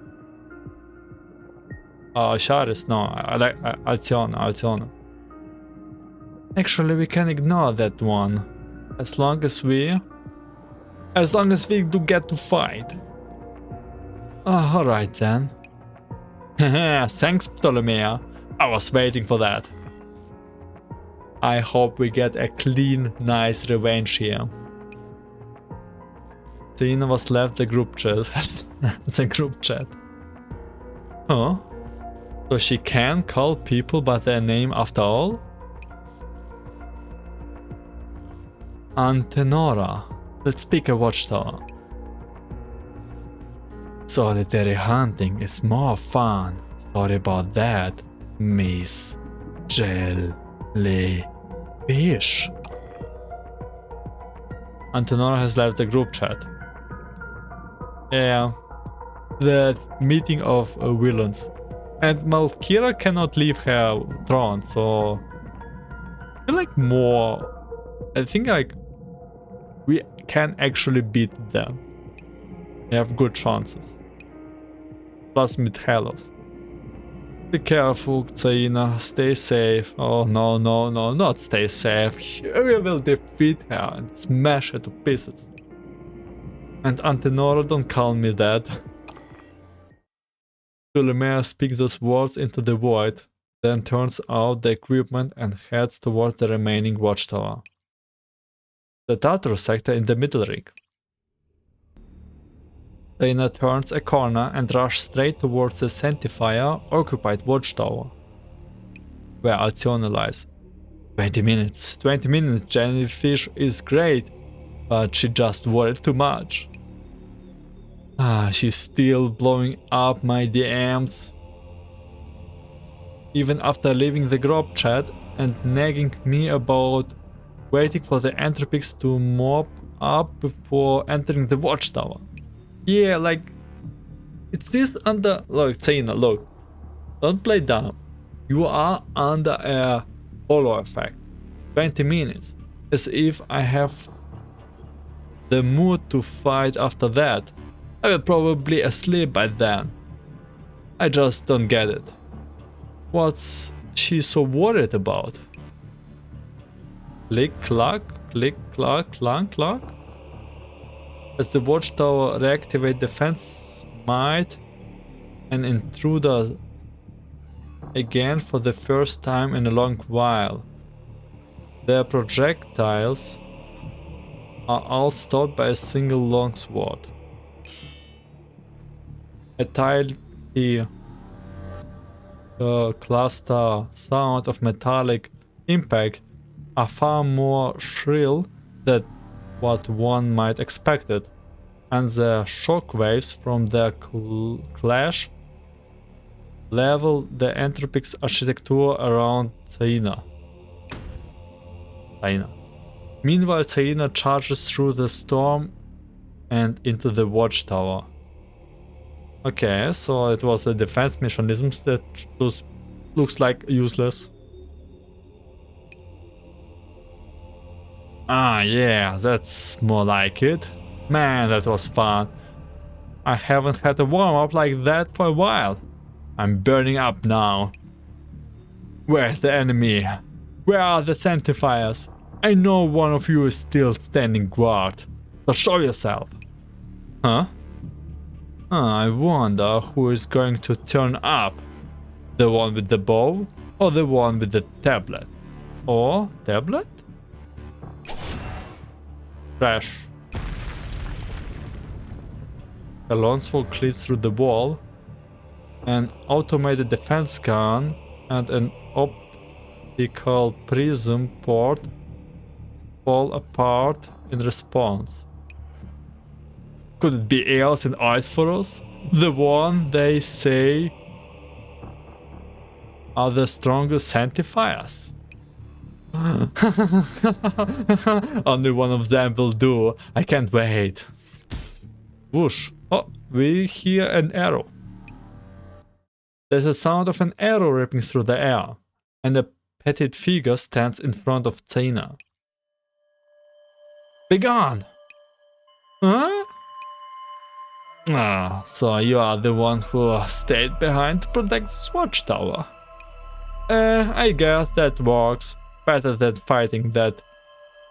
Charis, no, Alciona. Actually, we can ignore that one. As long as we do get to fight. Alright then. Thanks, Ptolemea. I was waiting for that. I hope we get a clean, nice revenge here. Tina was left the group chat. Huh? So she can call people by their name after all? Antenora. Let's pick a watchtower. Solitary hunting is more fun. Sorry about that, Miss Jellyfish. Antenora has left the group chat. Yeah, the meeting of villains. And Malkira cannot leave her throne, so I feel like more. I think like we can actually beat them. We have good chances. Plus with Halos. Be careful, Taina. Stay safe. Oh no, not stay safe. We will defeat her and smash her to pieces. And Antenora, don't call me that. Ptolemea speaks those words into the void, then turns out the equipment and heads towards the remaining watchtower. The Tartarus sector in the middle ring. Taina turns a corner and rushes straight towards the Sanctifier occupied watchtower, where Alcione lies. 20 minutes, Jellyfish is great, but she just worried too much. She's still blowing up my DMs. Even after leaving the group chat and nagging me about waiting for the Entropics to mop up before entering the watchtower. Yeah, like, it's this under... Look, Taina, look. Don't play dumb. You are under a holo effect. 20 minutes. As if I have the mood to fight after that. I will probably asleep by then. I just don't get it. What's she so worried about? Click, clack, clank, clack. As the watchtower reactivate defense might, an intruder again for the first time in a long while. Their projectiles are all stopped by a single longsword. A tiny cluster sound of metallic impact are far more shrill than what one might expect it, and the shockwaves from their clash level the Entropic's architecture around Zaina. Meanwhile, Zaina charges through the storm and into the watchtower. Okay, so it was a defense mechanism that looks like useless. Ah, yeah, that's more like it. Man, that was fun. I haven't had a warm-up like that for a while. I'm burning up now. Where's the enemy? Where are the Sanctifiers? I know one of you is still standing guard. So show yourself. Huh? I wonder who is going to turn up. The one with the bow or the one with the tablet? Or tablet? Crash. A longsword cleats through the wall. An automated defense gun and an optical prism port fall apart in response. Could it be Eos and Aesphorus? The one they say are the strongest Sanctifiers? Only one of them will do. I can't wait. Whoosh. Oh, we hear an arrow. There's a sound of an arrow ripping through the air, and a petite figure stands in front of Zaina. Begone! Huh? Ah, so you are the one who stayed behind to protect this watchtower. I guess that works. Better than fighting that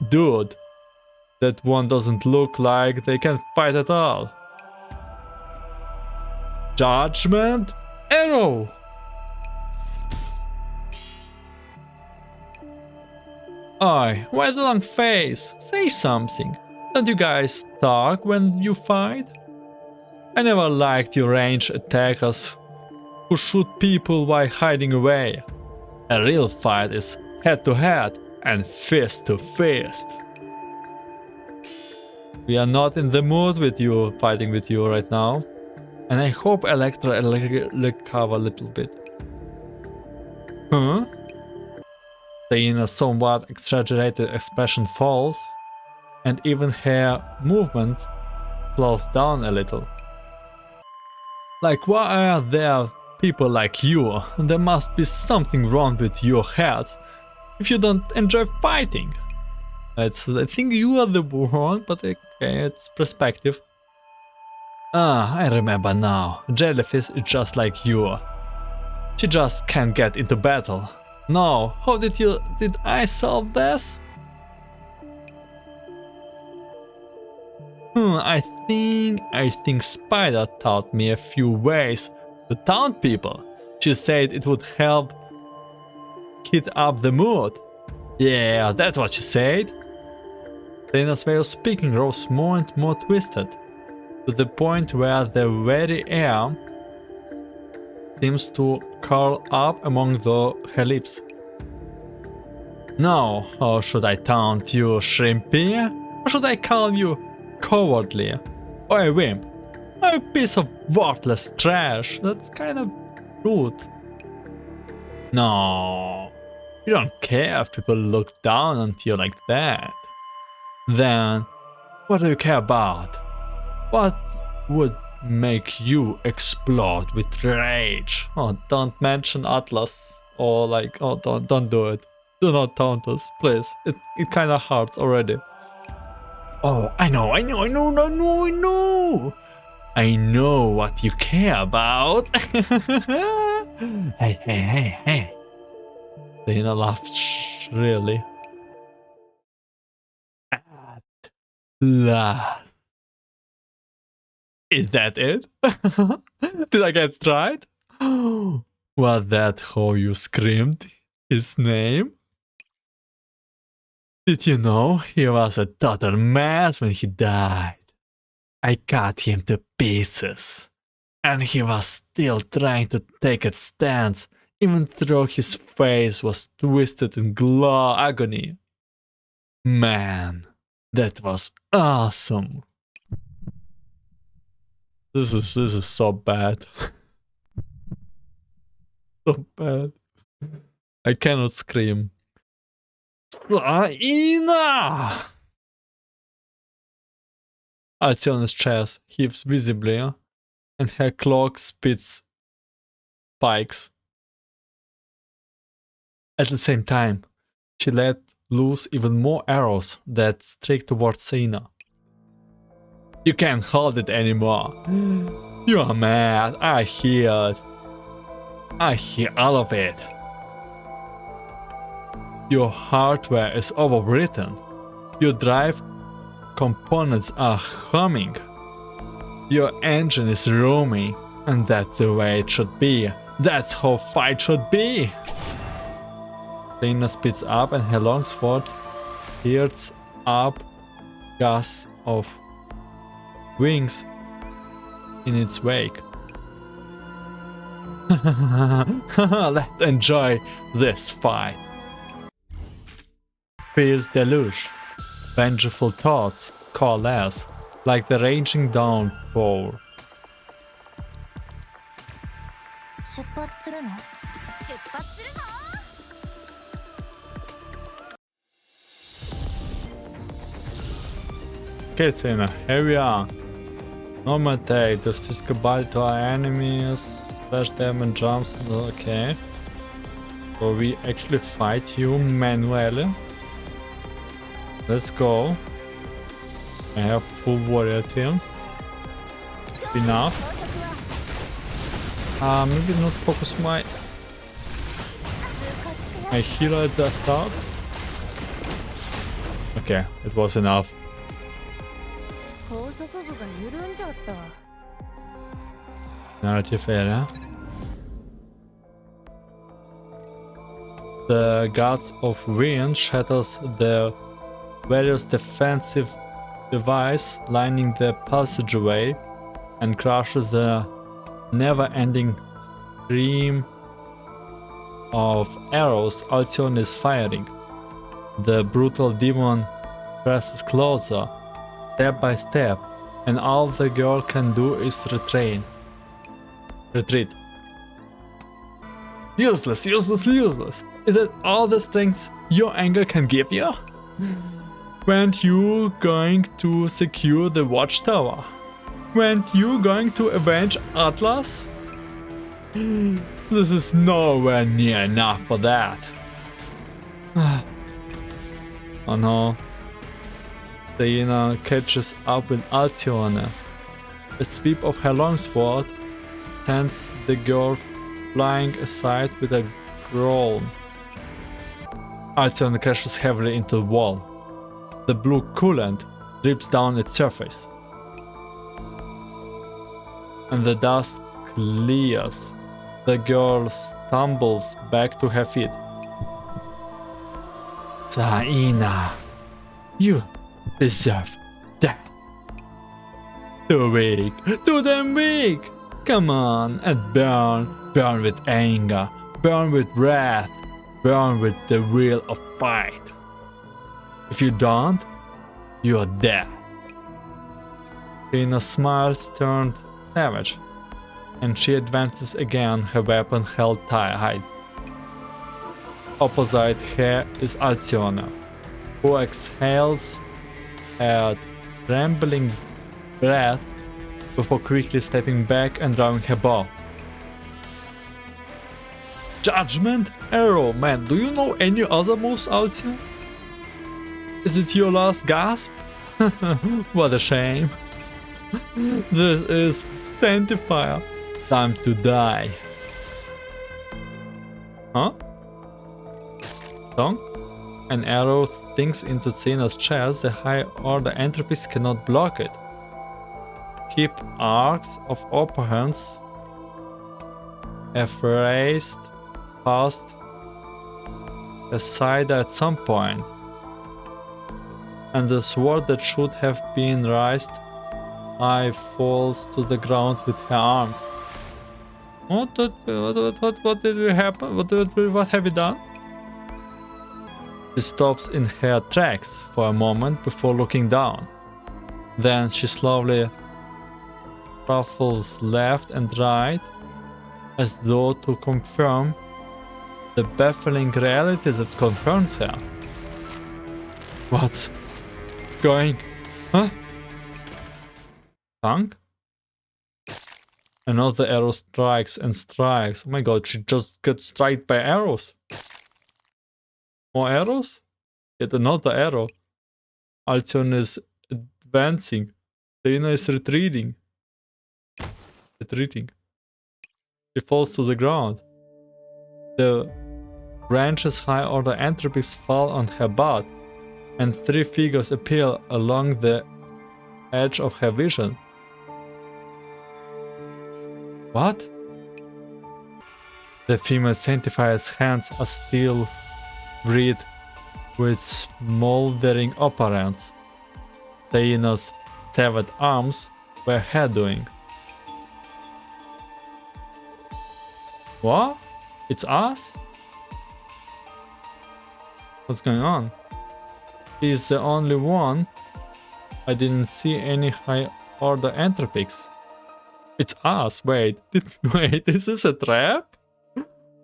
dude. That one doesn't look like they can fight at all. Judgment arrow! Oi, why the long face? Say something. Don't you guys talk when you fight? I never liked you ranged attackers who shoot people while hiding away. A real fight is head to head and fist to fist. We are not in the mood with you fighting with you right now. And I hope Electra recover a little bit. Huh? Zaina's somewhat exaggerated expression falls, and even her movement slows down a little. Like, why are there people like you? There must be something wrong with your heads if you don't enjoy fighting. I think you are the one, but okay, it's perspective. Ah, I remember now. Jellyfish is just like you. She just can't get into battle. No, how did I solve this? I think Spider taught me a few ways to taunt people. She said it would help hit up the mood. Yeah, that's what she said. Zaina's way of speaking rose more and more twisted, to the point where the very air seems to curl up among her lips. Now, how should I taunt you, Shrimpy? Or should I call you cowardly? Or a wimp? Or a piece of worthless trash? That's kind of rude. No, you don't care if people look down on you like that. Then, what do you care about? What would make you explode with rage? Oh, don't mention Atlas. Or like, oh, don't do it. Do not taunt us, please. It kinda hurts already. Oh, I know. I know what you care about. Hey. Dana laughed shrilly. At last. Is that it? Did I get it right? Was that how you screamed his name? Did you know he was a total mess when he died? I cut him to pieces. And he was still trying to take a stance, even though his face was twisted in agony. Man, that was awesome. This is so bad. So bad. I cannot scream. Ina! Alcione's chest heaves visibly, and her cloak spits spikes. At the same time, she let loose even more arrows that streak towards Sina. You can't hold it anymore. You are mad. I hear it. I hear all of it. Your hardware is overwritten. Your drive components are humming. Your engine is roaming, and that's the way it should be. That's how fight should be. Dana speeds up, and her longsword hears up gusts of wings in its wake. Let's enjoy this fight. Fierce Deluge. Vengeful thoughts coalesce like the raging downpour. Okay, Sina, here we are. Normal attack, does physical body to our enemies, splash damage, jumps, okay. So we actually fight you manually. Let's go. I have full warrior team. Enough. Maybe not focus my healer at the start. Okay, it was enough. Narrative area. The gods of wind shatters the various defensive device lining the passageway and crushes the never-ending stream of arrows Alcione is firing. The brutal demon presses closer, step by step, and all the girl can do is retreat. Useless. Is that all the strength your anger can give you? Weren't you going to secure the watchtower? Weren't you going to avenge Atlas? This is nowhere near enough for that. Oh no. Diana catches up with Alcione. A sweep of her longsword sends the girl flying aside with a groan. Alcione crashes heavily into the wall. The blue coolant drips down its surface, and the dust clears. The girl stumbles back to her feet. Zaina, you deserve death. Too weak, too damn weak. Come on and burn with anger, burn with wrath, burn with the will of fight. If you don't, you are dead. Rina's smiles turned savage, and she advances again, her weapon held high. Opposite her is Alcione, who exhales a trembling breath before quickly stepping back and drawing her bow. Judgment? Arrow, man, do you know any other moves, Alcione? Is it your last gasp? What a shame. This is Sanctifier. Time to die. Huh? Song? An arrow thinks into Xena's chest. The high order entropies cannot block it. Keep arcs of opponents have raised past the side at some point, and the sword that should have been raised high falls to the ground with her arms. What did we happen? What have we done? She stops in her tracks for a moment before looking down. Then she slowly shuffles left and right as though to confirm the baffling reality that confirms her. What's going? Huh? Tongue? Another arrow strikes and strikes. Oh my god, she just gets struck by arrows. More arrows? Yet another arrow. Alcyon is advancing. Dana is retreating. She falls to the ground. The branch's high order entropies fall on her butt, and three figures appear along the edge of her vision. What? The female Sanctifier's hands are still wreathed with smoldering opponents. Hyena's severed arms were her doing. What? It's us? What's going on? She's the only one. I didn't see any high order entropics. It's us. Wait, is this a trap?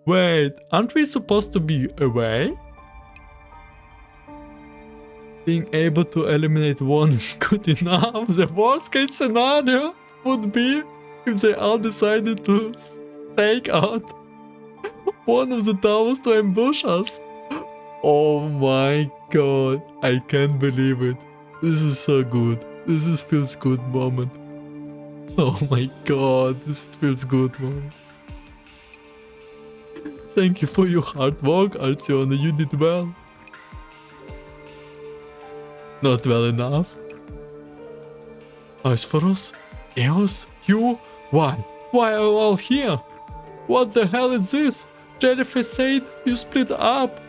Wait, aren't we supposed to be away? Being able to eliminate one is good enough. The worst case scenario would be if they all decided to take out one of the towers to ambush us. Oh my god, I can't believe it. This is so good. Feels good moment. Oh my god, this feels good moment. Thank you for your hard work, Alcyon. You did well. Not well enough. Aspharos? Eos? You? Why? Why are you all here? What the hell is this? Jellyfish said you split up.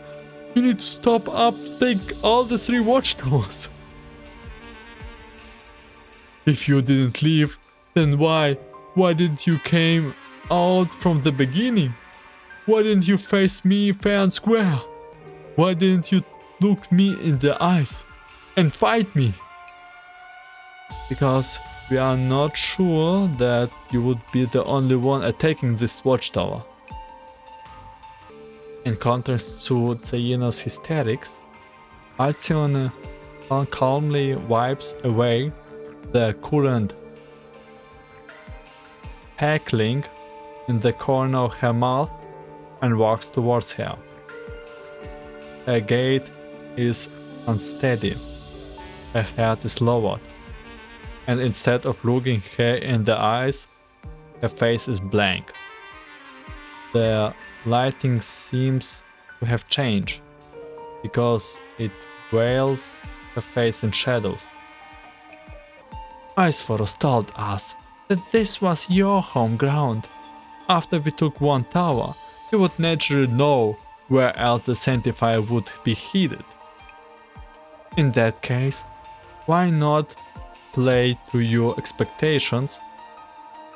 You need to stop up, take all the three watchtowers. If you didn't leave, then why? Why didn't you came out from the beginning? Why didn't you face me fair and square? Why didn't you look me in the eyes and fight me? Because we are not sure that you would be the only one attacking this watchtower. In contrast to Hyena's hysterics, Alcyon calmly wipes away the current heckling in the corner of her mouth and walks towards her. Her gait is unsteady, her head is lowered, and instead of looking her in the eyes, her face is blank. The lighting seems to have changed, because it veils her face in shadows. Aspharos told us that this was your home ground. After we took one tower, you would naturally know where else the Sanctifier would be hidden. In that case, why not play to your expectations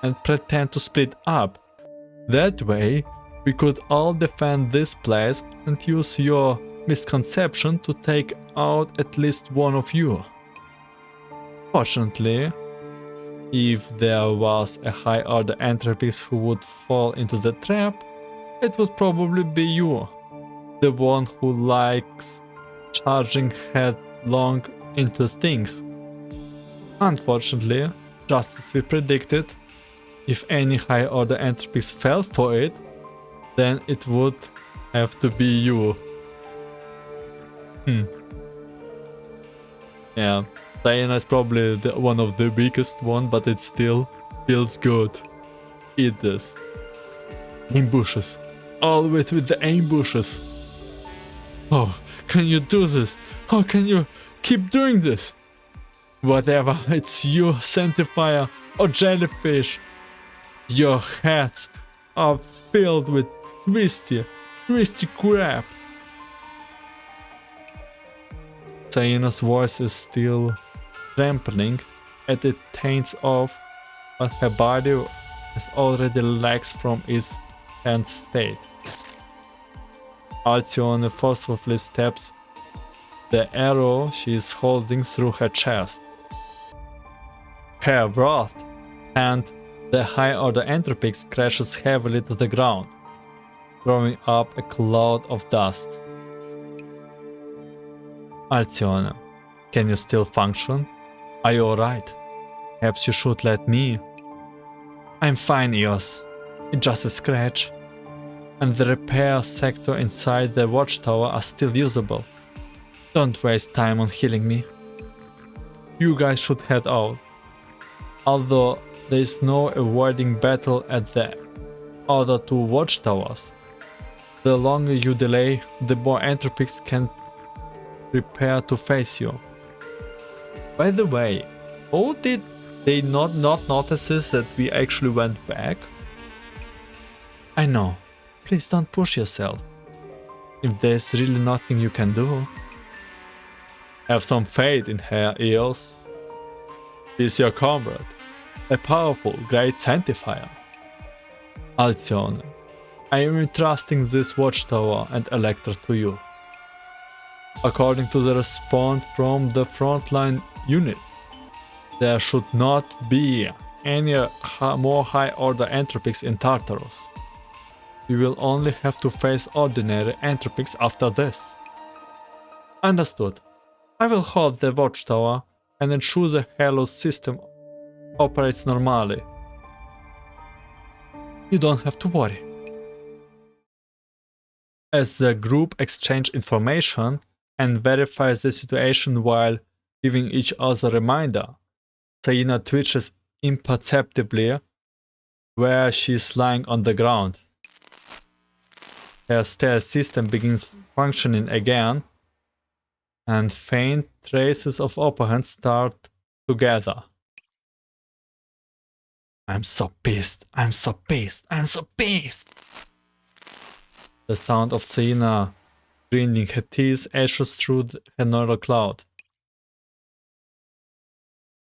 and pretend to split up? That way, we could all defend this place and use your misconception to take out at least one of you. Fortunately, if there was a high order entropist who would fall into the trap, it would probably be you, the one who likes charging headlong into things. Unfortunately, just as we predicted, if any high order entropist fell for it, then it would have to be you. Yeah, Diana is probably one of the weakest one, but it still feels good. Eat this. Ambushes. Always with the ambushes. Oh, can you do this? How can you keep doing this? Whatever, it's you, Sanctifier or jellyfish. Your heads are filled with twisty crap. Diana's voice is still trembling as it taints off, but her body is already lax from its tense state. Alcyone forcefully stabs the arrow she is holding through her chest. Her wrath and the high-order Entropics crashes heavily to the ground, throwing up a cloud of dust. Alcyone, can you still function? Are you alright? Perhaps you should let me. I'm fine, Eos. It's just a scratch. And the repair sector inside the watchtower are still usable. Don't waste time on healing me. You guys should head out. Although there is no avoiding battle at the other two watchtowers. The longer you delay, the more Entropics can prepare to face you. By the way, oh, did they not notice that we actually went back? I know. Please don't push yourself. If there's really nothing you can do. Have some faith in her, Eos. She's your comrade. A powerful, great sanctifier. Alcyone, I am entrusting this watchtower and Electra to you. According to the response from the frontline units, there should not be any more high-order Entropics in Tartarus. You will only have to face ordinary Entropics after this. Understood. I will hold the watchtower and ensure the Halo system operates normally. You don't have to worry. As the group exchange information and verifies the situation while giving each other a reminder, Diana twitches imperceptibly where she is lying on the ground. Her stealth system begins functioning again, and faint traces of opponents start to gather. I'm so pissed, I'm so pissed, I'm so pissed! The sound of Diana grinding her teeth echoes through her neural cloud.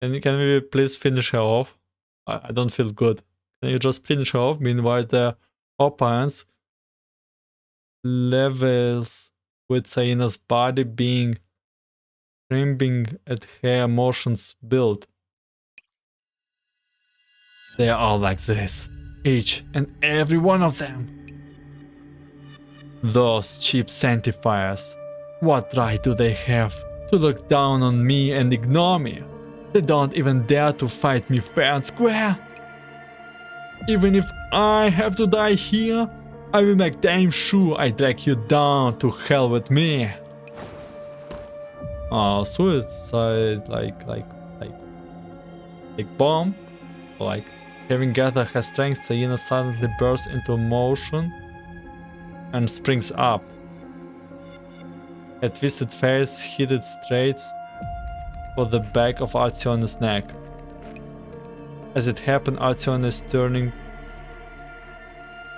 Can we please finish her off? I don't feel good. Can you just finish her off? Meanwhile, the opponents levels with Diana's body being trembling at her emotions build. They are all like this, each and every one of them. Those cheap sanctifiers, what right do they have to look down on me and ignore me? They don't even dare to fight me fair and square. Even if I have to die here, I will make damn sure I drag you down to hell with me. Oh, suicide, like bomb, like having gathered her strength, Diana suddenly bursts into motion and springs up. Her twisted face headed straight for the back of Alcyone's neck. As it happened, Alcyone is turning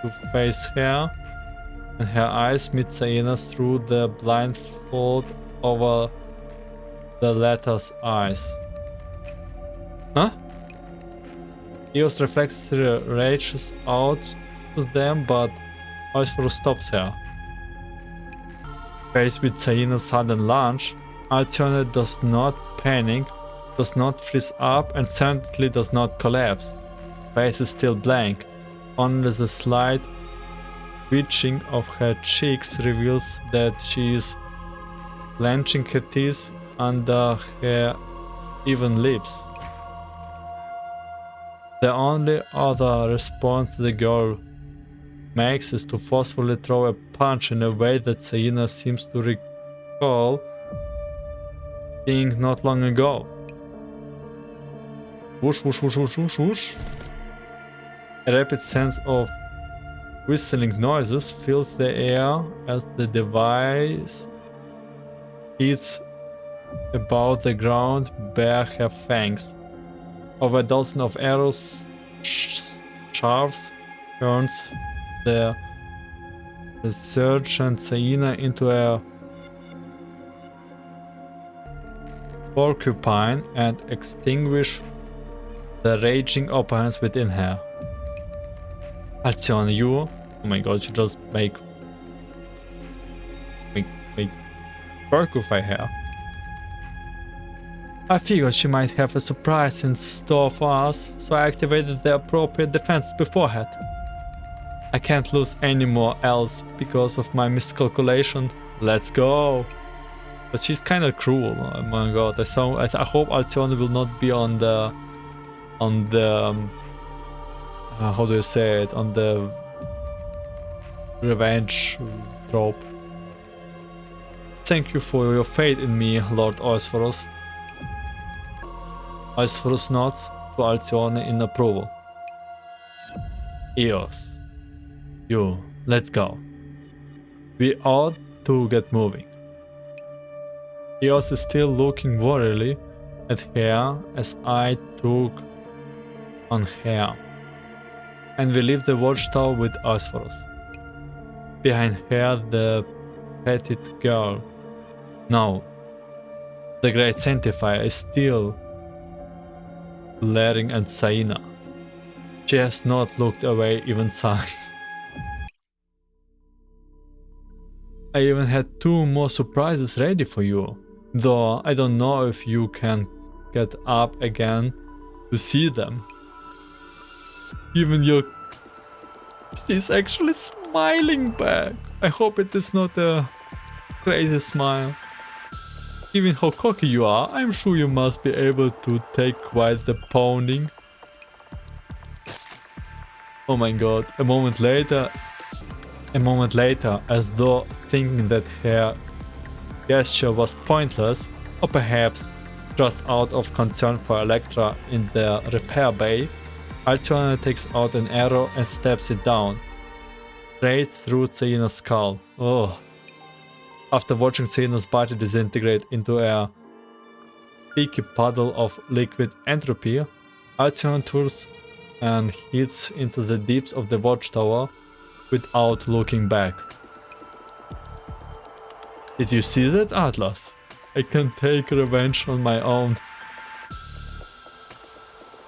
to face her, and her eyes meet Diana's through the blindfold over the latter's eyes. Huh? Eos reflexively reaches out to them, but Alcyone stops her. Faced with Diana's sudden lunge, Alcyone does not panic, does not freeze up, and certainly does not collapse. Face is still blank. Only the slight twitching of her cheeks reveals that she is clenching her teeth under her even lips. The only other response the girl makes is to forcefully throw a punch in a way that Diana seems to recall seeing not long ago. Whoosh, whoosh, whoosh, whoosh, whoosh, whoosh. A rapid sense of whistling noises fills the air as the device hits about the ground. Bear have fangs. Over a dozen of arrows, shafts turns the surgeant hyena into a porcupine and extinguish the raging opponents within her. Alcyone, you... Oh my god, she just make porcupine here. I figured she might have a surprise in store for us, so I activated the appropriate defense beforehand. I can't lose any more else because of my miscalculation. Let's go! But she's kind of cruel. Oh my god! I hope Alcyone will not be on the how do you say it? On the revenge trope. Thank you for your faith in me, Lord Eusphorus. Eusphorus nods to Alcyone in approval. Eos, you, let's go. We ought to get moving. Eos is still looking worriedly at her as I took on her. And we leave the watchtower with Eusphorus. Behind her, the petite girl. No, the great sanctifier is still glaring at Saina. She has not looked away even since. I even had 2 more surprises ready for you, though I don't know if you can get up again to see them. Even your... She's actually smiling back. I hope it is not a crazy smile. Given how cocky you are, I'm sure you must be able to take quite the pounding. Oh my god, a moment later, as though thinking that her gesture was pointless, or perhaps just out of concern for Electra in the repair bay, Alcyone takes out an arrow and stabs it down, straight through Zaina's skull. Oh. After watching Zaina's body disintegrate into a sticky puddle of liquid entropy, Alcyone turns and hits into the deeps of the watchtower without looking back. Did you see that, Atlas? I can take revenge on my own.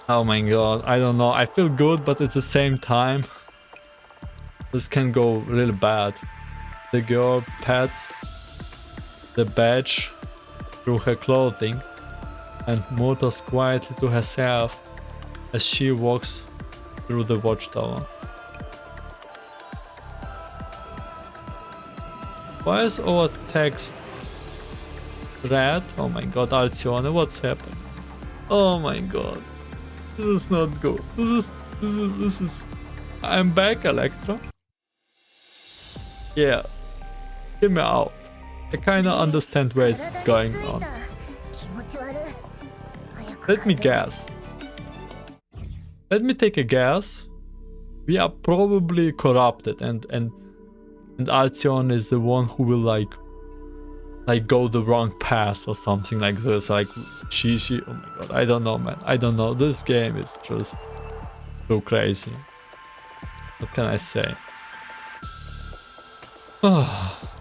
Oh my god, I don't know. I feel good, but at the same time, this can go really bad. The girl pats the badge through her clothing and mutters quietly to herself as she walks through the watchtower. Why is our text red? Oh my god, Alcyone, what's happened? Oh my god. This is not good. This is... I'm back, Electra. Yeah. Get me out. I kinda understand where it's going on. Let me guess. Let me take a guess. We are probably corrupted and Alcyone is the one who will like go the wrong path or something like this. Like she oh my god, I don't know, man. I don't know. This game is just so crazy. What can I say?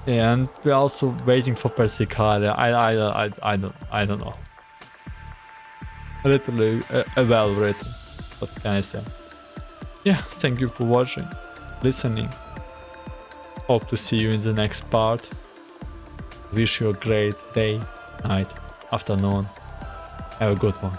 And we're also waiting for Persicaria. I don't know. Literally well written. What can I say? Yeah, thank you for watching, listening. Hope to see you in the next part. Wish you a great day, night, afternoon. Have a good one.